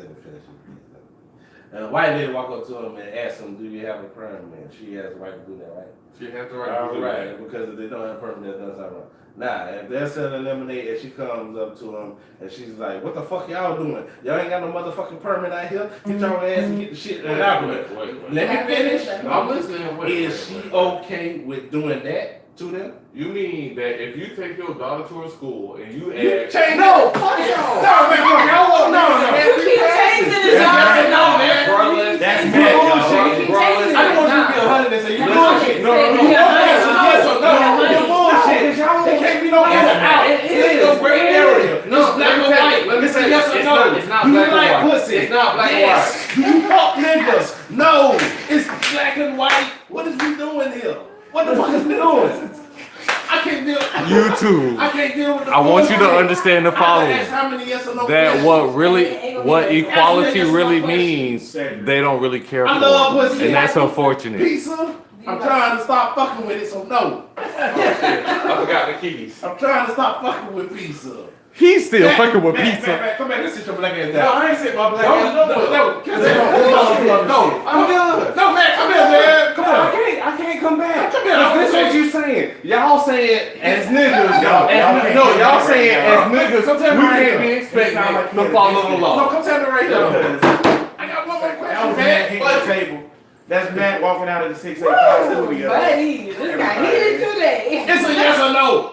And a white lady walk up to him and ask him, "Do you have a permit?" She has the right to do that, right? She has the right All to do right, that. because if they don't have a permit, that does something wrong. Now, if they're selling lemonade and she comes up to him and she's like, "What the fuck y'all doing? Y'all ain't got no motherfucking permit out here. Get your ass and get the shit out of it." Wait. Let me finish. I'm listening. Wait. Is she okay with doing that to them? You mean that if you take your daughter to a school and you You ask, change No, it. fuck y'all. No, man, fuck y'all. No. You keep changing his answer, no, man. Brother, That's you bad, y'all. bullshit, You bro. keep changing I don't want you to be 100 and say you bullshit. No. Yes or no. You bullshit. There can't be no answer out. It It's no gray area. No, It's black and white. let me say Yes this. or It's no. not- it's not Do you black and like white. pussy? It's not black and Yes. Do you fuck niggas? No. It's black and white. What is we doing here? What the fuck is we doing? I can't deal. You too. I can't deal with the I want you to bullshit. understand the I gotta following. ask how many yes or no That questions. what equality That's really my means, they don't really care I love for. pussy. And that's unfortunate. Pizza. I'm trying to stop fucking with it, so no. I forgot the keys. I'm trying to stop fucking with pizza. He's still Matt, fucking with Matt, pizza. Matt, come back and sit your black ass No, down. I ain't said my black No, ass. no, I'm done. No, Matt, come here, man. Come on. I can't come back. Come here. This is what you saying. Y'all saying as niggas. Y'all can't No, do y'all that saying right now. as niggas. Come tell me We right can't now. be It sound expected like to he follow the had a No, law. come tell me right here. Because I got one more that question, was Matt man. hitting the table. That's Matt walking out of the 685 studio. Buddy, this got heated today. It's a yes or no.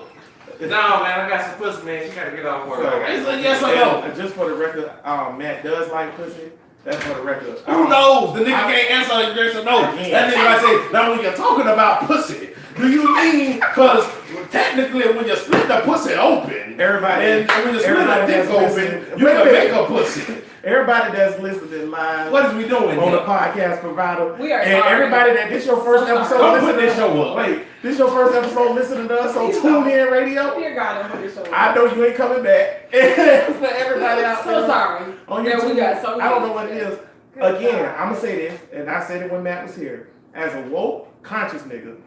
Nah, man, I got some pussy, man. You gotta get off work. It's a yes or no. And just for the record, Matt does like pussy. That's for the record. Who knows? The nigga can't answer yes or no. That nigga might say, now when you're talking about pussy, do you mean, because technically when you split the pussy open, Everybody, and when you split the everybody dick that's open, listening, you can make a pussy. everybody that's listening live What is we doing on the here? podcast provider, We are and sorry. everybody that this your first So episode sorry. Don't put listening this show up. Wait, this your first episode listening to us on Please TuneIn Radio. Dear God, I'm pretty sure. I know you ain't coming back. For everybody out So there sorry. on Yeah, we YouTube, got so I don't know many. what it is. Good Again, God. I'm gonna say this, and I said it when Matt was here. As a woke, conscious nigga,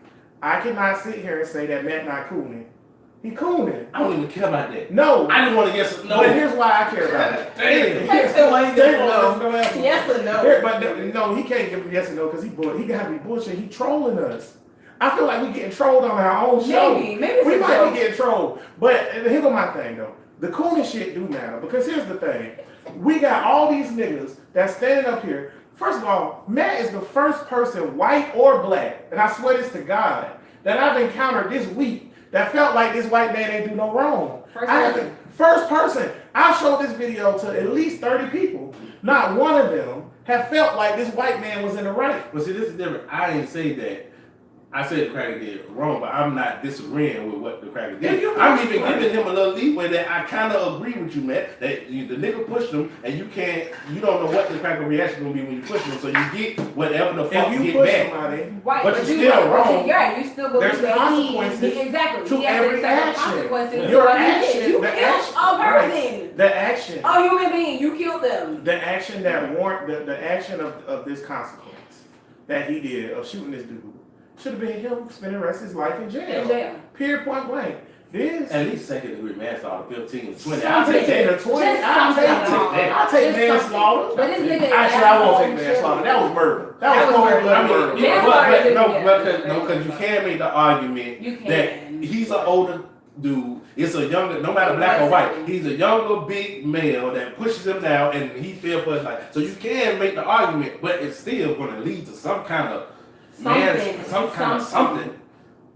I cannot sit here and say that Matt not cooning. He cooning. I don't even care about that. No, I just want to yes or no. but here's why I care about it. Damn. That's the one you Damn, just no, want. Yes or no? Here, but no, he can't give a yes or no because he gotta be bullshit. He trolling us. I feel like we getting trolled on our own show. Maybe it's We a might joke. be getting trolled. But here go my thing though. The cooning shit do matter because here's the thing. We got all these niggas that's standing up here. First of all, Matt is the first person, white or black, and I swear this to God, that I've encountered this week that felt like this white man ain't do no wrong. First person. I showed this video to at least 30 people. Not one of them have felt like this white man was in the right. But see, this is different. I didn't say that. I said the cracker did wrong, but I'm not disagreeing with what the cracker Yeah, did. you're I'm right. even giving him a little leeway that I kind of agree with you, man. That the nigga pushed him, and you don't know what the cracker reaction gonna be when you push him, so you get whatever the fuck If you you get push back. somebody, Right, But but you're you still wrong. Yeah, you still believe There's that consequences exactly. to He has every accept the action. consequences to Your what he did. action, You the killed action, a right. person. the action, A human being. You killed them. the action that warrant the action of this consequence that he did of shooting this dude should have been him spending the rest of his life in jail. In jail. Period, point blank. This At least second degree manslaughter, 15 to 20. I'll take that to 20. Just I'll take something wrong. that. I'll take Just manslaughter. But this nigga. Actually, I won't take manslaughter. That was murder. That was cold blooded murder. I mean, Manslaughter because you can make the argument You that can. he's an older dude. It's a younger, no matter black or white, he's a younger big male that pushes him down, and he feels for his life. So you can make the argument, but it's still going to lead to some kind of something.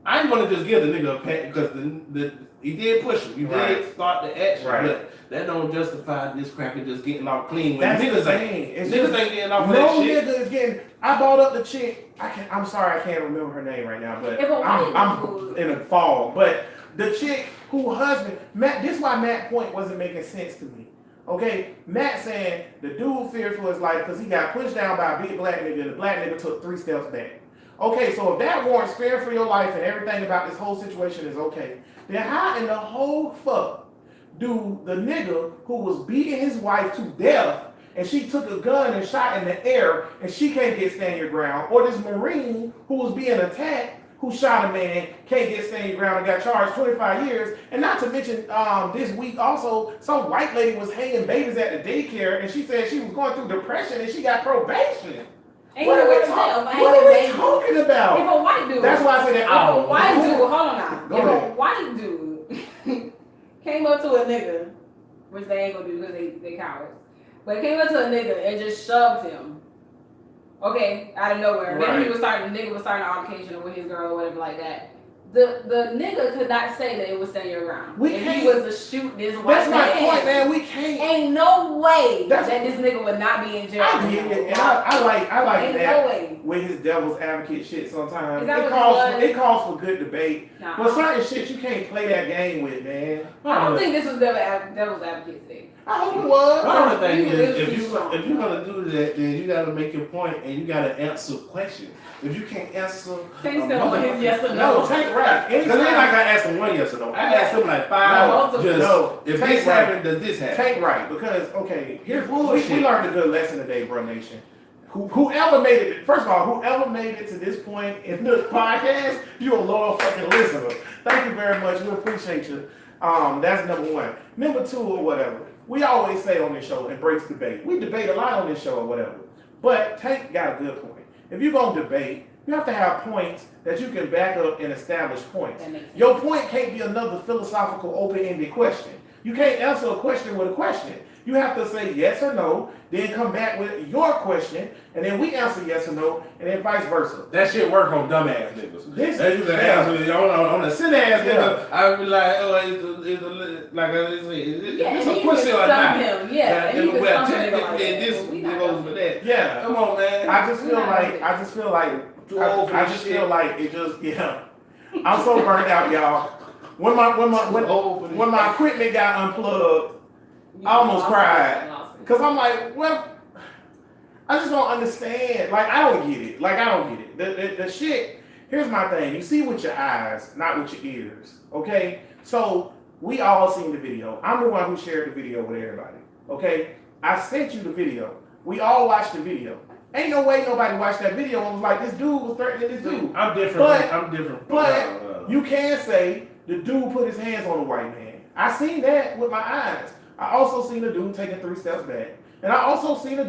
I ain't gonna just give the nigga a pat because he did push him. He did start the action, but that don't justify this cracker just getting off clean. When That's niggas the ain't, thing. It's niggas just- ain't getting off of No that shit. nigga is getting. I brought up the chick. I'm sorry, I can't remember her name right now, but If a white I'm dude- in a fog. But The chick who husband, Matt, this is why Matt point wasn't making sense to me. Okay, Matt saying the dude feared for his life because he got pushed down by a big black nigga and the black nigga took 3 steps back. Okay, so if that warrants fear for your life and everything about this whole situation is okay, then how in the whole fuck do the nigga who was beating his wife to death and she took a gun and shot in the air and she can't get stand your ground, or this Marine who was being attacked who shot a man, can't get stand your ground and got charged 25 years. And not to mention, this week also, some white lady was hanging babies at the daycare and she said she was going through depression and she got probation. What are we talking about? If a white dude, That's why I said that. if a white dude, hold on now. Go If ahead. a white dude came up to a nigga, which they ain't gonna do because they cowards, but came up to a nigga and just shoved him, okay, out of nowhere. Maybe the nigga was starting an altercation with his girl or whatever like that. The nigga could not say that it was stand your ground. We if can't- he was to shoot this white That's my man, point, man. We can't. ain't no way that That's- this nigga would not be in jail. I get it, and I like Ain't that no way. with his devil's advocate shit sometimes. Is that It what calls, it was? it calls for good debate. Nah, But certain shit you can't play that game with, man. I don't think this was devil's advocate today. I hope it was. My only thing You is, really if strong. you're gonna do that, then you gotta make your point and you gotta answer questions. If you can't answer, Tank still on his yes or No, no. take right. Because it ain't like I asked him one yes or no. I asked him like 5. No, just no. if Take this right. happened, does this happen? Take right, because okay, here's we Bullshit. learned a good lesson today, bro nation. Whoever made it, first of all, whoever made it to this point in this podcast, you a loyal fucking listener. Thank you very much. We appreciate you. That's number one. Number 2 or whatever. We always say on this show, embrace debate. We debate a lot on this show or whatever. But Tank got a good point. If you're gonna debate, you have to have points that you can back up and establish points. That makes sense. Your point can't be another philosophical open-ended question. You can't answer a question with a question. You have to say yes or no, then come back with your question, and then we answer yes or no, and then vice versa. That shit work on dumbass niggas. This- That you can yeah. answer on a silly ass Yeah. nigga. I would be like, oh, it's like I said, Yeah, it's and a you can pussy or stump not. him. Yeah, and you can well, stump him technically, like that. this We not goes gonna for do that. Yeah. Come on, man. I just feel like it just yeah. I'm so burnt out, y'all. When my equipment got unplugged, I almost cried. Cause I'm like, well, I just don't understand. Like, I don't get it. The shit. Here's my thing. You see with your eyes, not with your ears. Okay. So we all seen the video. I'm the one who shared the video with everybody. Okay. I sent you the video. We all watched the video. Ain't no way nobody watched that video and was like, this dude was threatening this dude. I'm different. But- I'm different. But you can say the dude put his hands on the white man. I seen that with my eyes. I also seen a dude taking 3 steps back. And I also seen a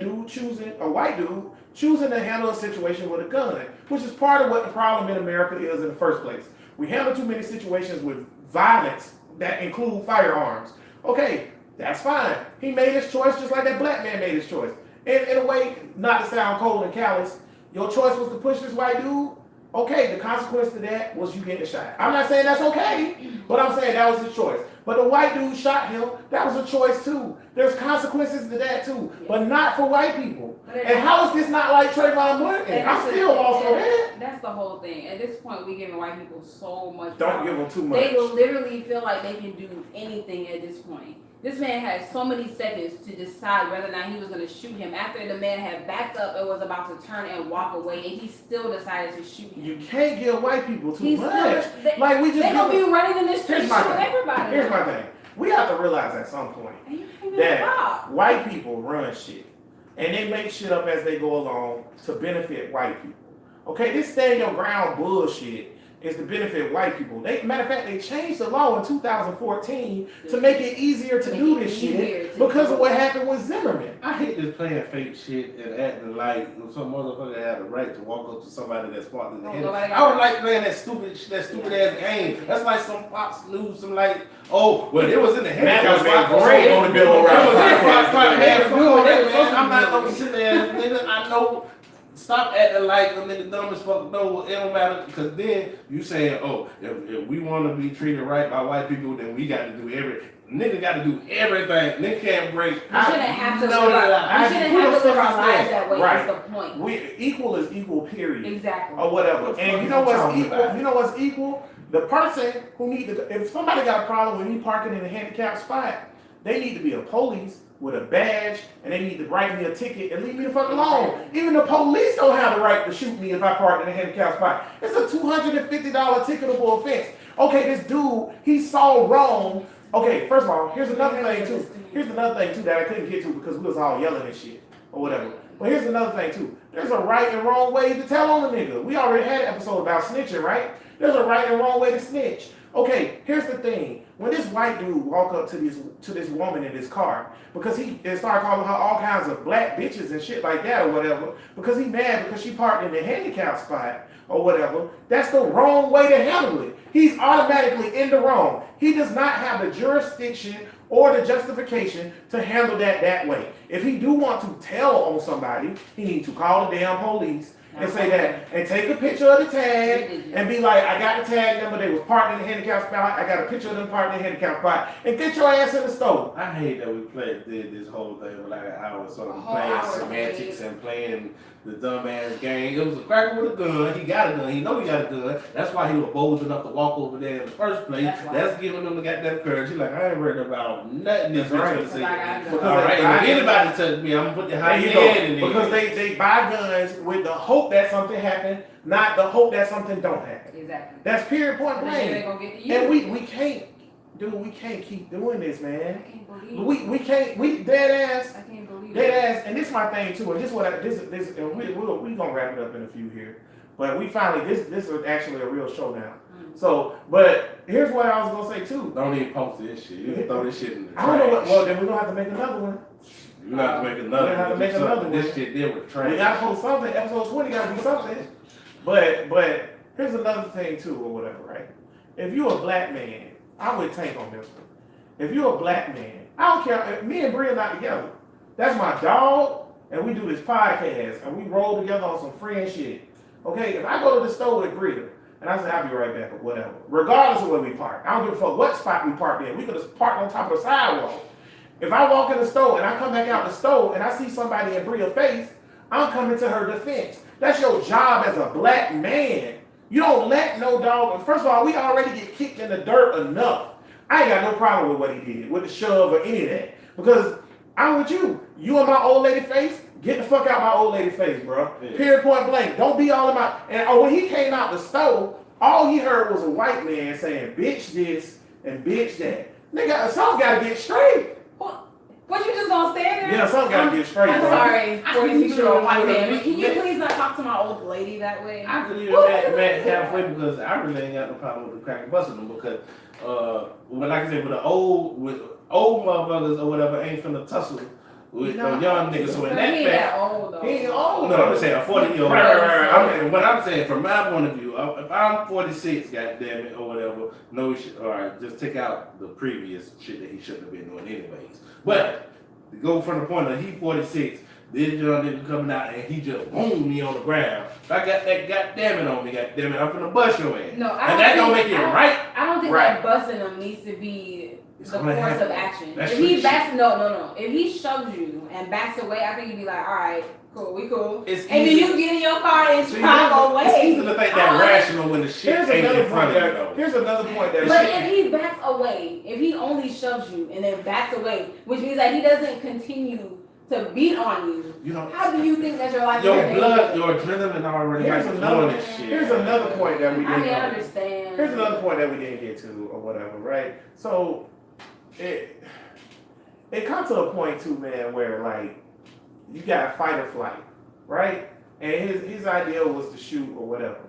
white dude choosing to handle a situation with a gun, which is part of what the problem in America is in the first place. We handle too many situations with violence that include firearms. Okay, that's fine. He made his choice just like that black man made his choice. And in a way, not to sound cold and callous, your choice was to push this white dude. Okay, the consequence to that was you getting shot. I'm not saying that's okay, but I'm saying that was his choice. But the white dude shot him, that was a choice too. There's consequences to that too, but not for white people. And how is this not like Trayvon Martin? I'm still lost on that. That's the whole thing. At this point, we giving white people so much Don't power. give them too much. They literally feel like they can do anything at this point. This man had so many seconds to decide whether or not he was going to shoot him. After the man had backed up and was about to turn and walk away, and he still decided to shoot him. You can't give white people too He's much. still, Like we just they gonna give be running in the street Here's my shooting thing. everybody. Here's my thing. We have to realize at some point And you can't even that stop. white people run shit. And they make shit up as they go along to benefit white people. Okay, this stand your ground bullshit is to benefit white people. Matter of fact, they changed the law in 2014 to make it easier to do this shit because of what happened with Zimmerman. I hate this playing fake shit and acting like some motherfucker had the right to walk up to somebody that's smarter than him. nobody I got don't like playing that stupid ass game. That's like some Fox News, some like, oh, well, it was in the That handcuffs. was been great on the Bill O'Reilly podcast. I'm not no silly ass nigga. I know. Stop acting like a nigga dumb as fuck. No, it don't matter. Because then you saying, oh, if we want to be treated right by white people, then we got to do everything. Nigga got to do everything. Nigga can't break. We shouldn't have to No, live no, no. our, we shouldn't have to live our lives that way. Right. That's the point. Equal is equal, period. Exactly. Or whatever. What the And fuck you know you what's talking equal? about? You know what's equal? The person who if somebody got a problem with me parking in a handicapped spot, they need to be a police with a badge, and they need to write me a ticket and leave me the fuck alone. Even the police don't have the right to shoot me if I park in a handicapped spot. It's a $250 ticketable offense. Okay, this dude, he saw wrong. Okay, first of all, here's another thing too. Here's another thing too that I couldn't get to because we was all yelling and shit or whatever. But here's another thing too. There's a right and wrong way to tell on a nigga. We already had an episode about snitching, right? There's a right and wrong way to snitch. Okay, here's the thing. When this white dude walk up to this woman in this car, because he started calling her all kinds of black bitches and shit like that or whatever, because he mad because she parked in the handicap spot or whatever, that's the wrong way to handle it. He's automatically in the wrong. He does not have the jurisdiction or the justification to handle that way. If he do want to tell on somebody, he needs to call the damn police and say that, and take a picture of the tag, and be like, I got the tag number, they was parked in the handicap spot, I got a picture of them parked in the handicap spot, and get your ass in the store. I hate that we did this whole thing for like an hour or something, playing semantics and playing the dumbass game. It was a cracker with a gun. He got a gun. He know he got a gun. That's why he was bold enough to walk over there in the first place. That's giving him the goddamn courage. He's like, I ain't worried about nothing. This right. All right, and if anybody touch me, I'm gonna put the high hand in there. Because they buy guns with the hope that something happened, not the hope that something don't happen. Exactly. That's period point blank. They gonna get to you. And we can't, dude, we can't keep doing this, man. I can't believe We can't, we dead ass. I can't believe Dead ass, and this is my thing too. And this what and we gonna wrap it up in a few here. But we finally this is actually a real show now. So, but here's what I was gonna say too. Don't even post this shit. You can throw this shit in the trash. I don't know what. Well, then we're gonna have to make another one. You have to make another. We have to make another one. This shit there with trash. We gotta post something. Episode 20 gotta be something. But here's another thing too, or whatever, right? If you're a black man, I would tank on this one. If you're a black man, I don't care. If me and Bria not together. That's my dog, and we do this podcast, and we roll together on some friend shit. Okay, if I go to the store with Bria, and I say, I'll be right back, or whatever, regardless of where we park, I don't give a fuck what spot we parked in. We could have parked on top of the sidewalk. If I walk in the store, and I come back out the store, and I see somebody in Bria's face, I'm coming to her defense. That's your job as a black man. You don't let no dog, first of all, we already get kicked in the dirt enough. I ain't got no problem with what he did, with the shove or any of that, because I'm with you. You in my old lady face? Get the fuck out my old lady face, bro. Yeah. Period, point blank. Don't be all in my. And when he came out the stove, all he heard was a white man saying, bitch this and bitch that. Nigga, something gotta get straight. What, you just gonna stand there? Yeah, something gotta get straight, I'm bro. sorry, 46-year-old white man. Can Can you please not talk to my old lady that way? I could even back halfway because I really ain't got no problem with the crack busting them because, like I said, with old motherfuckers or whatever ain't finna tussle with young niggas. So in that he fact, old though. He ain't old. no, I'm saying a 40-year-old. Right. What I'm saying from my point of view, if I'm 46, goddamn it, or whatever, no shit. All right, just take out the previous shit that he shouldn't have been doing anyways. But to go from the point of he 46, this young nigga coming out and he just boom me on the ground. If I got that goddamn it on me, goddamn it, I'm finna bust your ass. No, and that don't make it right. I don't think that busting him needs to be It's the gonna course happen. of action. That's If he what backs, no. If he shoves you and backs away, I think you'd be like, all right, cool, we cool. It's And then easy. you get in your car and See, drive away. It's easy to think that rational when the shit Here's ain't another in front point of you, though. Here's another point that But if he backs away, if he only shoves you and then backs away, which means that he doesn't continue to beat on you, You know, how do you think that your life your is blood, your adrenaline already Here's like another- flowing and shit. Here's another point that we I didn't mean, I cover. understand. Here's another point that we didn't get to or whatever, right? So it comes to a point too, man, where like you got fight or flight, right? And his idea was to shoot or whatever.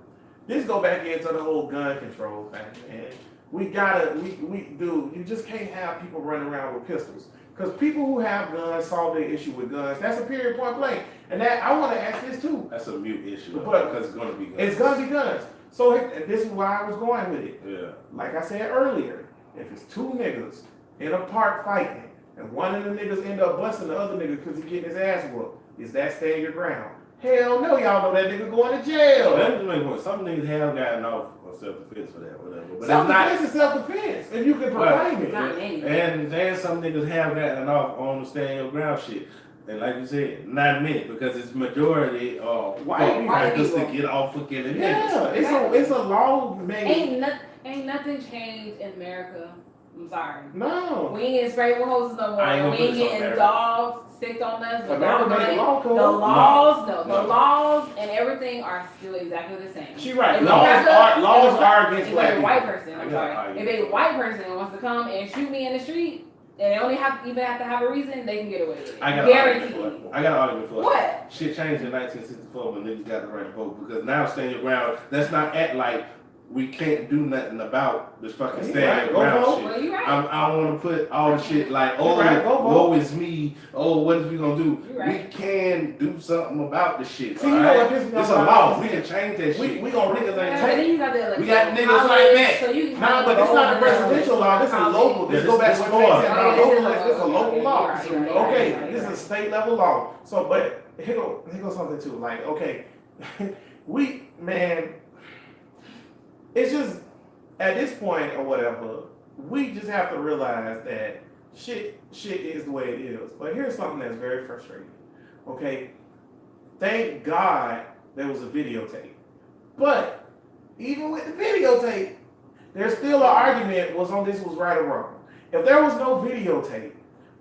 This go back into the whole gun control thing, man. You just can't have people running around with pistols. Because people who have guns solve their issue with guns. That's a period point blank. And that I want to ask this too. That's a mute issue, But- because it's gonna be good. It's gonna be guns. So this is why I was going with it. Yeah. Like I said earlier, if it's two niggas in a park fighting, and one of the niggas end up busting the other nigga because he getting his ass whooped, is that stand your ground? Hell no, y'all know that nigga going to jail. That just make point. Some niggas have gotten off on self-defense for that, whatever. But it's not. Self-defense is self-defense, if you can proclaim it. Not many. And some niggas have gotten off on the stand your ground shit. And like you said, not many, because it's majority White white just to people. get off for killing Yeah, niggas. it's a law made. Ain't nothing. Ain't nothing changed in America. I'm sorry. No. We ain't getting sprayed with hoses no I ain't more. gonna We put ain't this on getting America. dogs sick on us. The America made government, the law the code. laws, no, No. the laws and everything are still exactly the same. She right. If you Laws have to- are if against a black people. white person, I'm I sorry. gotta If argue. a white person wants to come and shoot me in the street, and they only have to have a reason, they can get away with it. I got an argument Guaranteed. for it. I got an argument for it. What? Shit changed in 1964 when niggas got the right to vote because now stand your ground. Let's not act like we can't do nothing about this fucking You stand right, your go ground vote. shit. Well, you right. I don't want to put all the shit like, oh, right, go vote. woe is me. Oh, what is we gonna do? You right. We can do something about the shit. See, you know alright? what this is It's a about? law. We can change that We shit. gonna niggas Yeah, ain't but take. then you got the We got electoral niggas like college, that. So you can Nah, but it's not a presidential law. This is local. This Yeah, go back this to is what they Florida. said Oh, about yeah, local. this is It's a local local. law. Right, right, Okay, right, this is right. a state level law. So, but here go something too. Like, okay, man, it's just at this point or whatever, we just have to realize that shit is the way it is. But here's something that's very frustrating. Okay, thank God there was a videotape. But even with the videotape, there's still an argument was on this was right or wrong. If there was no videotape,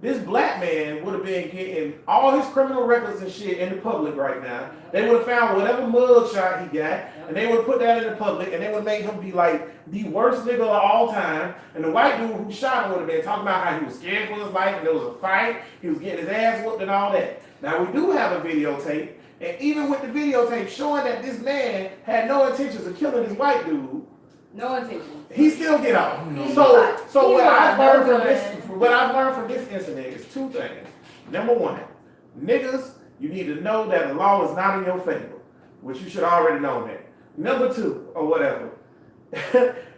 this black man would have been getting all his criminal records and shit in the public right now. They would have found whatever mug shot he got, and they would have put that in the public, and they would make him be like the worst nigga of all time. And the white dude who shot him would have been talking about how he was scared for his life, and there was a fight, he was getting his ass whooped and all that. Now we do have a videotape, and even with the videotape showing that this man had no intentions of killing this white dude, No intention. he still get off. He So lied. what He I've lied. learned from No this, gun. what I've learned from this incident is two things. Number one, niggas, you need to know that the law is not in your favor, which you should already know that. Number two, or whatever,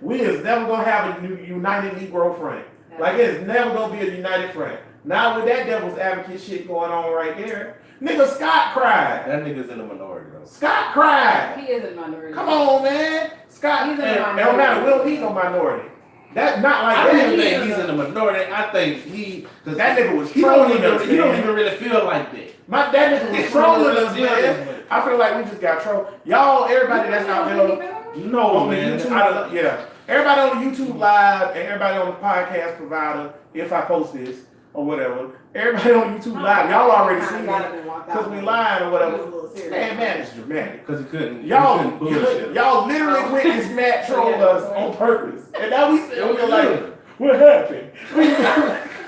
we is never gonna have a new united Negro front. Like it's never gonna be a united front. Now with that devil's advocate shit going on right there, nigga Scott cried. That nigga's in the minority though. Scott cried. He is a minority. Come on, man. Scott, He's in and the it don't matter. We don't need no minority. That's not like I don't that. even think he's in the minority. I think cause That nigga was he don't trolling us, even, he don't man. even really feel like that. That nigga was trolling us, man. I feel like we just got trolled. Y'all, everybody that's out there, No, on the man. YouTube, yeah. Everybody on the YouTube live and everybody on the podcast provider, if I post this or whatever, everybody on YouTube live, y'all already seen it. Because we lying or whatever. Man, it's dramatic. Because he couldn't Y'all, bullshit. y'all literally witnessed Matt troll us on purpose. And now we It still was feel good. like, what happened?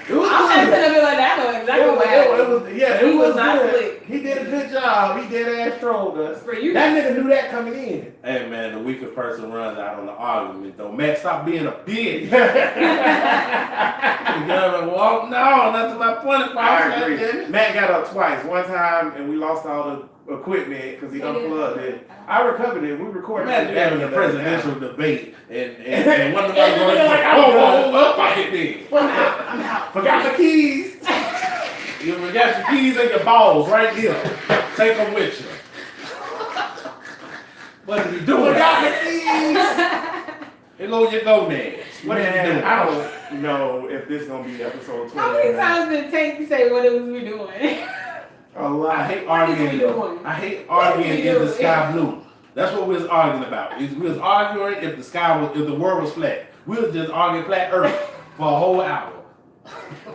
It was I'm not good. gonna be like that. I know exactly what happened. It He was was not good. slick. He did a good job. He did ass trolled us. For you. That nigga knew that coming in. Hey man, the weaker person runs out on the argument though. Matt, stop being a bitch. You gotta walk. No, that's my point. I agree. Matt got up twice. One time, and we lost all the equipment because he unplugged it. I recovered it. We recorded Imagine it. having a presidential debate and one of them going Like, like, I'm oh, done. hold up, I hit me. I'm out. Forgot my keys. You got your keys and your balls right here. Take them with you. What are you doing? Forgot my keys. Here go your gonads. What are you Man, doing? I don't know if this gonna be episode 20. How many times did it take to say what it was we doing? A lot. I hate What is we arguing. doing? I hate What is arguing we if the doing? sky blue. That's what we was arguing about. We was arguing if the sky was, if the world was flat. We was just arguing flat Earth for a whole hour.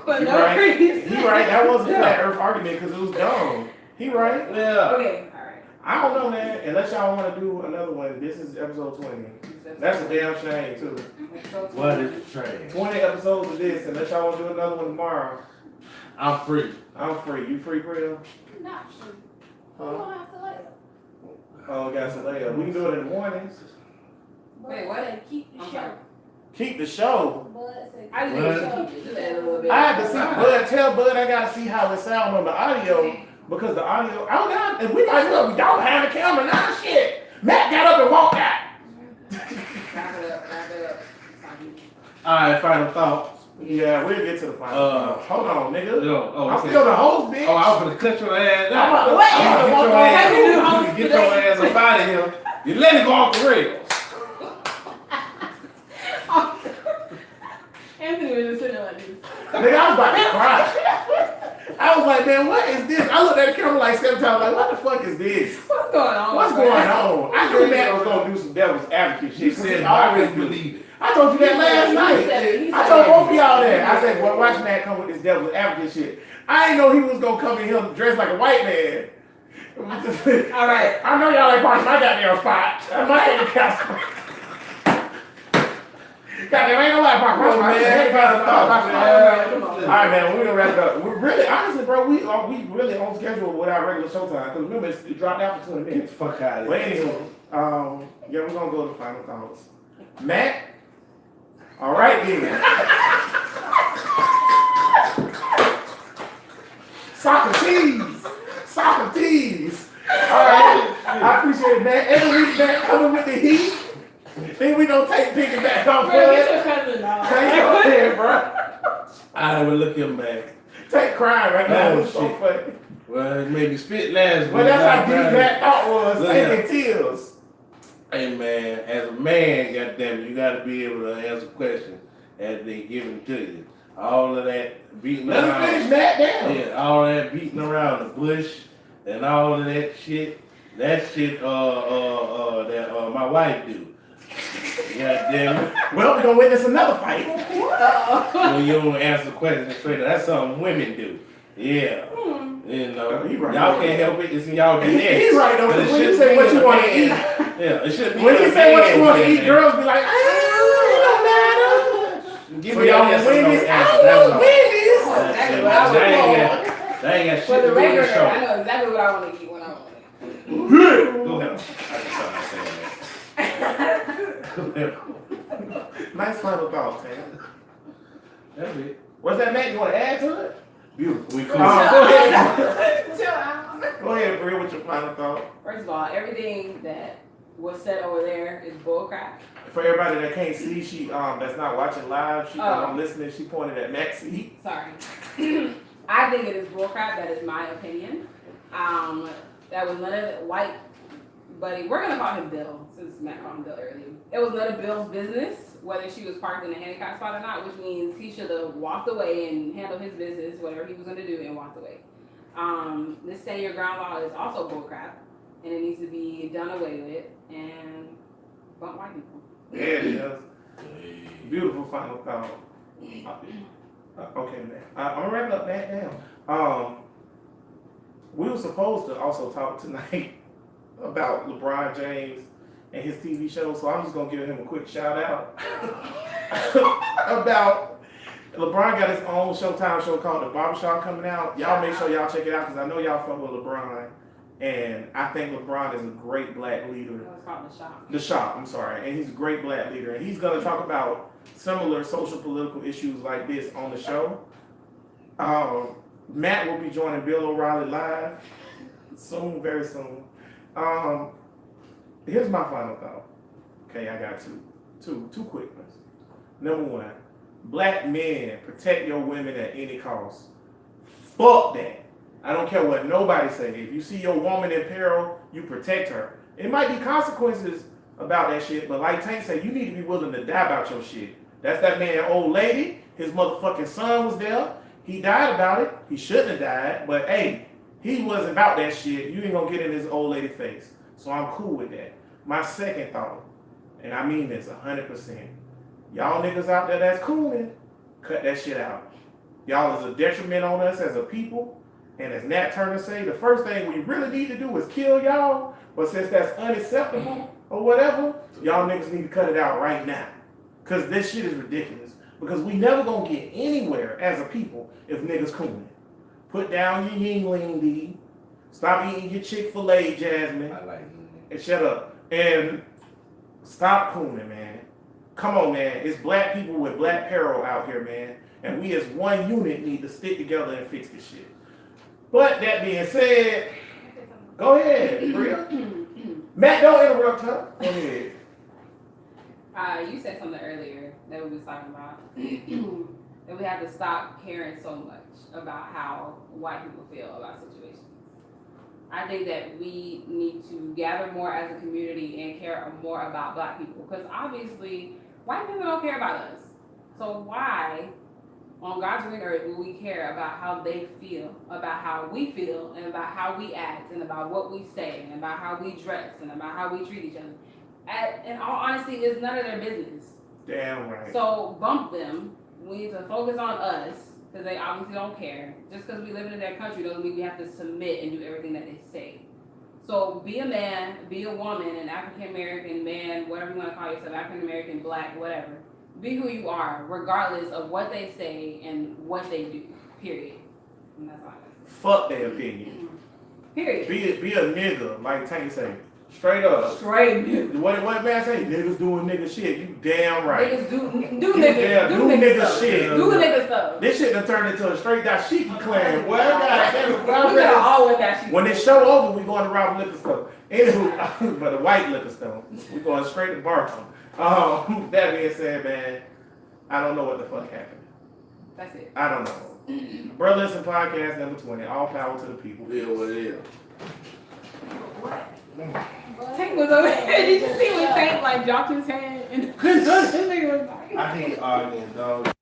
For He no right. reason. He right. That wasn't a Yeah. flat Earth argument because it was dumb. He right. Yeah. Okay, alright. I don't know, man. Unless y'all want to do another one. This is episode 20. That's a damn shame too. What is trash? 20 episodes of this. Unless y'all want to do another one tomorrow. I'm free. I'm free. You free, Priya? Not sure. Huh? You don't have to let Oh, got some later. We can do it in the mornings. Wait, what? Say keep the I'm show. sorry. Keep the show. Bud said I just What? need to keep it. Just add a little bit. I have to see Bud. Tell Bud I gotta see how it sound on the audio because the audio. Oh God, and we might as well be down behind the camera now. Shit, Matt got up and walked out. Wrap it up. Wrap it up. All right, final thoughts. Yeah, we'll get to the final. Hold on, nigga. Yo, oh, I'm okay. still the host, bitch. Oh, I was gonna cut your ass I'm out. about to- Wait. I'm about to Get walk your on ass, How you do out. host you get your today? ass up out of here. You let it go off the rails. Anthony was just sitting there like this. Nigga, I was about to cry. I was like, man, what is this? I looked at the camera like 7 times, like, what the fuck is this? What's What's going on? What's going on? I knew Matt was gonna do some devil's advocate shit. She 'cause said, he I always always do. believe it. I told you that last night. He I said told that. both of y'all that. I said, well, watch Matt come with this devil's advocate shit. I didn't know he was gonna come in here dressed like a white man. All right. I know y'all ain't parking my goddamn spot. My goddamn spot. Goddamn, ain't nobody parking my spot. All right, man. We're gonna wrap it up. We're really, honestly, bro, we really on schedule with our regular showtime because remember it dropped out for 20 Get minutes. the fuck out of But here. anywho, yeah, we're gonna go to final thoughts. Matt. All right then. Socrates. All right, I appreciate that. Every week Matt coming with the heat. Then we don't take piggyback off Bro, of get it. your cousin now. Take your head, bro. I would look him back. Take crime right now. Oh, It's so shit. funny. Well, it made me spit last week. But that's how Not deep crying. that thought was. Look Taking tears. Hey man, as a man, goddamn, you gotta be able to answer questions as they give them to you. All of that beating Let him around. finish Matt down. Yeah, all that beating around the bush and all of that shit. That shit, that my wife do. God damn it. Well, we're gonna witness another fight. When you don't answer questions straight, that's something women do. Yeah. You know, He right. y'all can't help it. It's in y'all genetics. He's right though. But it When you should say be what in you a want to man. eat, Yeah, it should be. when in you a say what you man want to gen, eat, man. girls be like, it don't matter. Give So me y'all your want yes or no Wendy's? answer. I That's want all. Wendy's. Exactly what I That want. ain't got For shit the to do with regular, the show. I know exactly what I want to eat when I want it. Go ahead. I just thought I said that. Go ahead. Nice final thoughts, man. That's it. What's that, Matt? You want to add to it? Beautiful. We cool. Go ahead. Chill out. Go ahead, Bria, with your final thought. First of all, everything that was said over there is bullcrap. For everybody that can't see, she that's not watching live, she Oh. listening. She pointed at Matt's seat. Sorry. I think it is bullcrap. That is my opinion. That was none of the white buddy. We're gonna call him Bill since Matt called him Bill earlier. It was none of Bill's business whether she was parked in a handicap spot or not, which means he should have walked away and handled his business, whatever he was gonna do, and walked away. This stand your ground law is also bullcrap, and it needs to be done away with and bump white people. Yeah, it is. Beautiful final thought. Okay, man. I'm gonna wrap up that down. We were supposed to also talk tonight about LeBron James and his TV show, so I'm just gonna give him a quick shout out about LeBron got his own Showtime show called The Barbershop coming out. Y'all make sure y'all check it out because I know y'all fuck with LeBron, and I think LeBron is a great black leader. It was called The Shop. The Shop, I'm sorry, and he's a great black leader, and he's gonna talk about similar social political issues like this on the show. Matt will be joining Bill O'Reilly live soon, very soon. Here's my final thought. Okay, I got two quick ones. Number one, black men, protect your women at any cost. Fuck that. I don't care what nobody say. If you see your woman in peril, you protect her. It might be consequences about that shit, but like Tank said, you need to be willing to die about your shit. That's that man, old lady. His motherfucking son was there. He died about it. He shouldn't have died, but hey, he wasn't about that shit. You ain't gonna get in his old lady face. So I'm cool with that. My second thought, and I mean this 100%. Y'all niggas out there that's cooling, cut that shit out. Y'all is a detriment on us as a people. And as Nat Turner say, the first thing we really need to do is kill y'all. But since that's unacceptable or whatever, y'all niggas need to cut it out right now. Because this shit is ridiculous. Because we never gonna get anywhere as a people if niggas cooling. Put down your Yingling D. Stop eating your Chick-fil-A, Jasmine. I like you. And shut up. And stop cooling, man. Come on, man. It's black people with black peril out here, man. And we as one unit need to stick together and fix this shit. But that being said, go ahead, Bria. Matt, don't interrupt her. Go ahead. You said something earlier that we was talking about. That we have to stop caring so much about how white people feel about situations. I think that we need to gather more as a community and care more about black people. Because obviously, white people don't care about us. So why on God's green earth will we care about how they feel, about how we feel, and about how we act, and about what we say, and about how we dress, and about how we treat each other. In all honesty, it's none of their business. Damn right. So bump them. We need to focus on us because they obviously don't care. Just because we live in their country doesn't mean we have to submit and do everything that they say. So be a man, be a woman, an African American man, whatever you want to call yourself, African American, black, whatever. Be who you are, regardless of what they say and what they do. Period. And that's all. Fuck their opinion. Period. Be a nigga, like Tank say. Straight up. Straight nigga. What man say? Niggas doing nigga shit. You damn right. Niggas do Yeah, do nigga stuff. shit. Do nigga stuff. This shit done turned into a straight dashiki clan. We What? gotta all with that shit. When this show over, we going to rob liquor store. Anywho, but a white liquor store. We going straight to Barton. That being said, man, I don't know what the fuck happened. That's it. I don't know. Bro, listen, podcast number 20. All power to the people. Yeah, what it is. Tank was over here. Did you see when Tank like dropped his hand and this nigga was like I hate arguing, dog.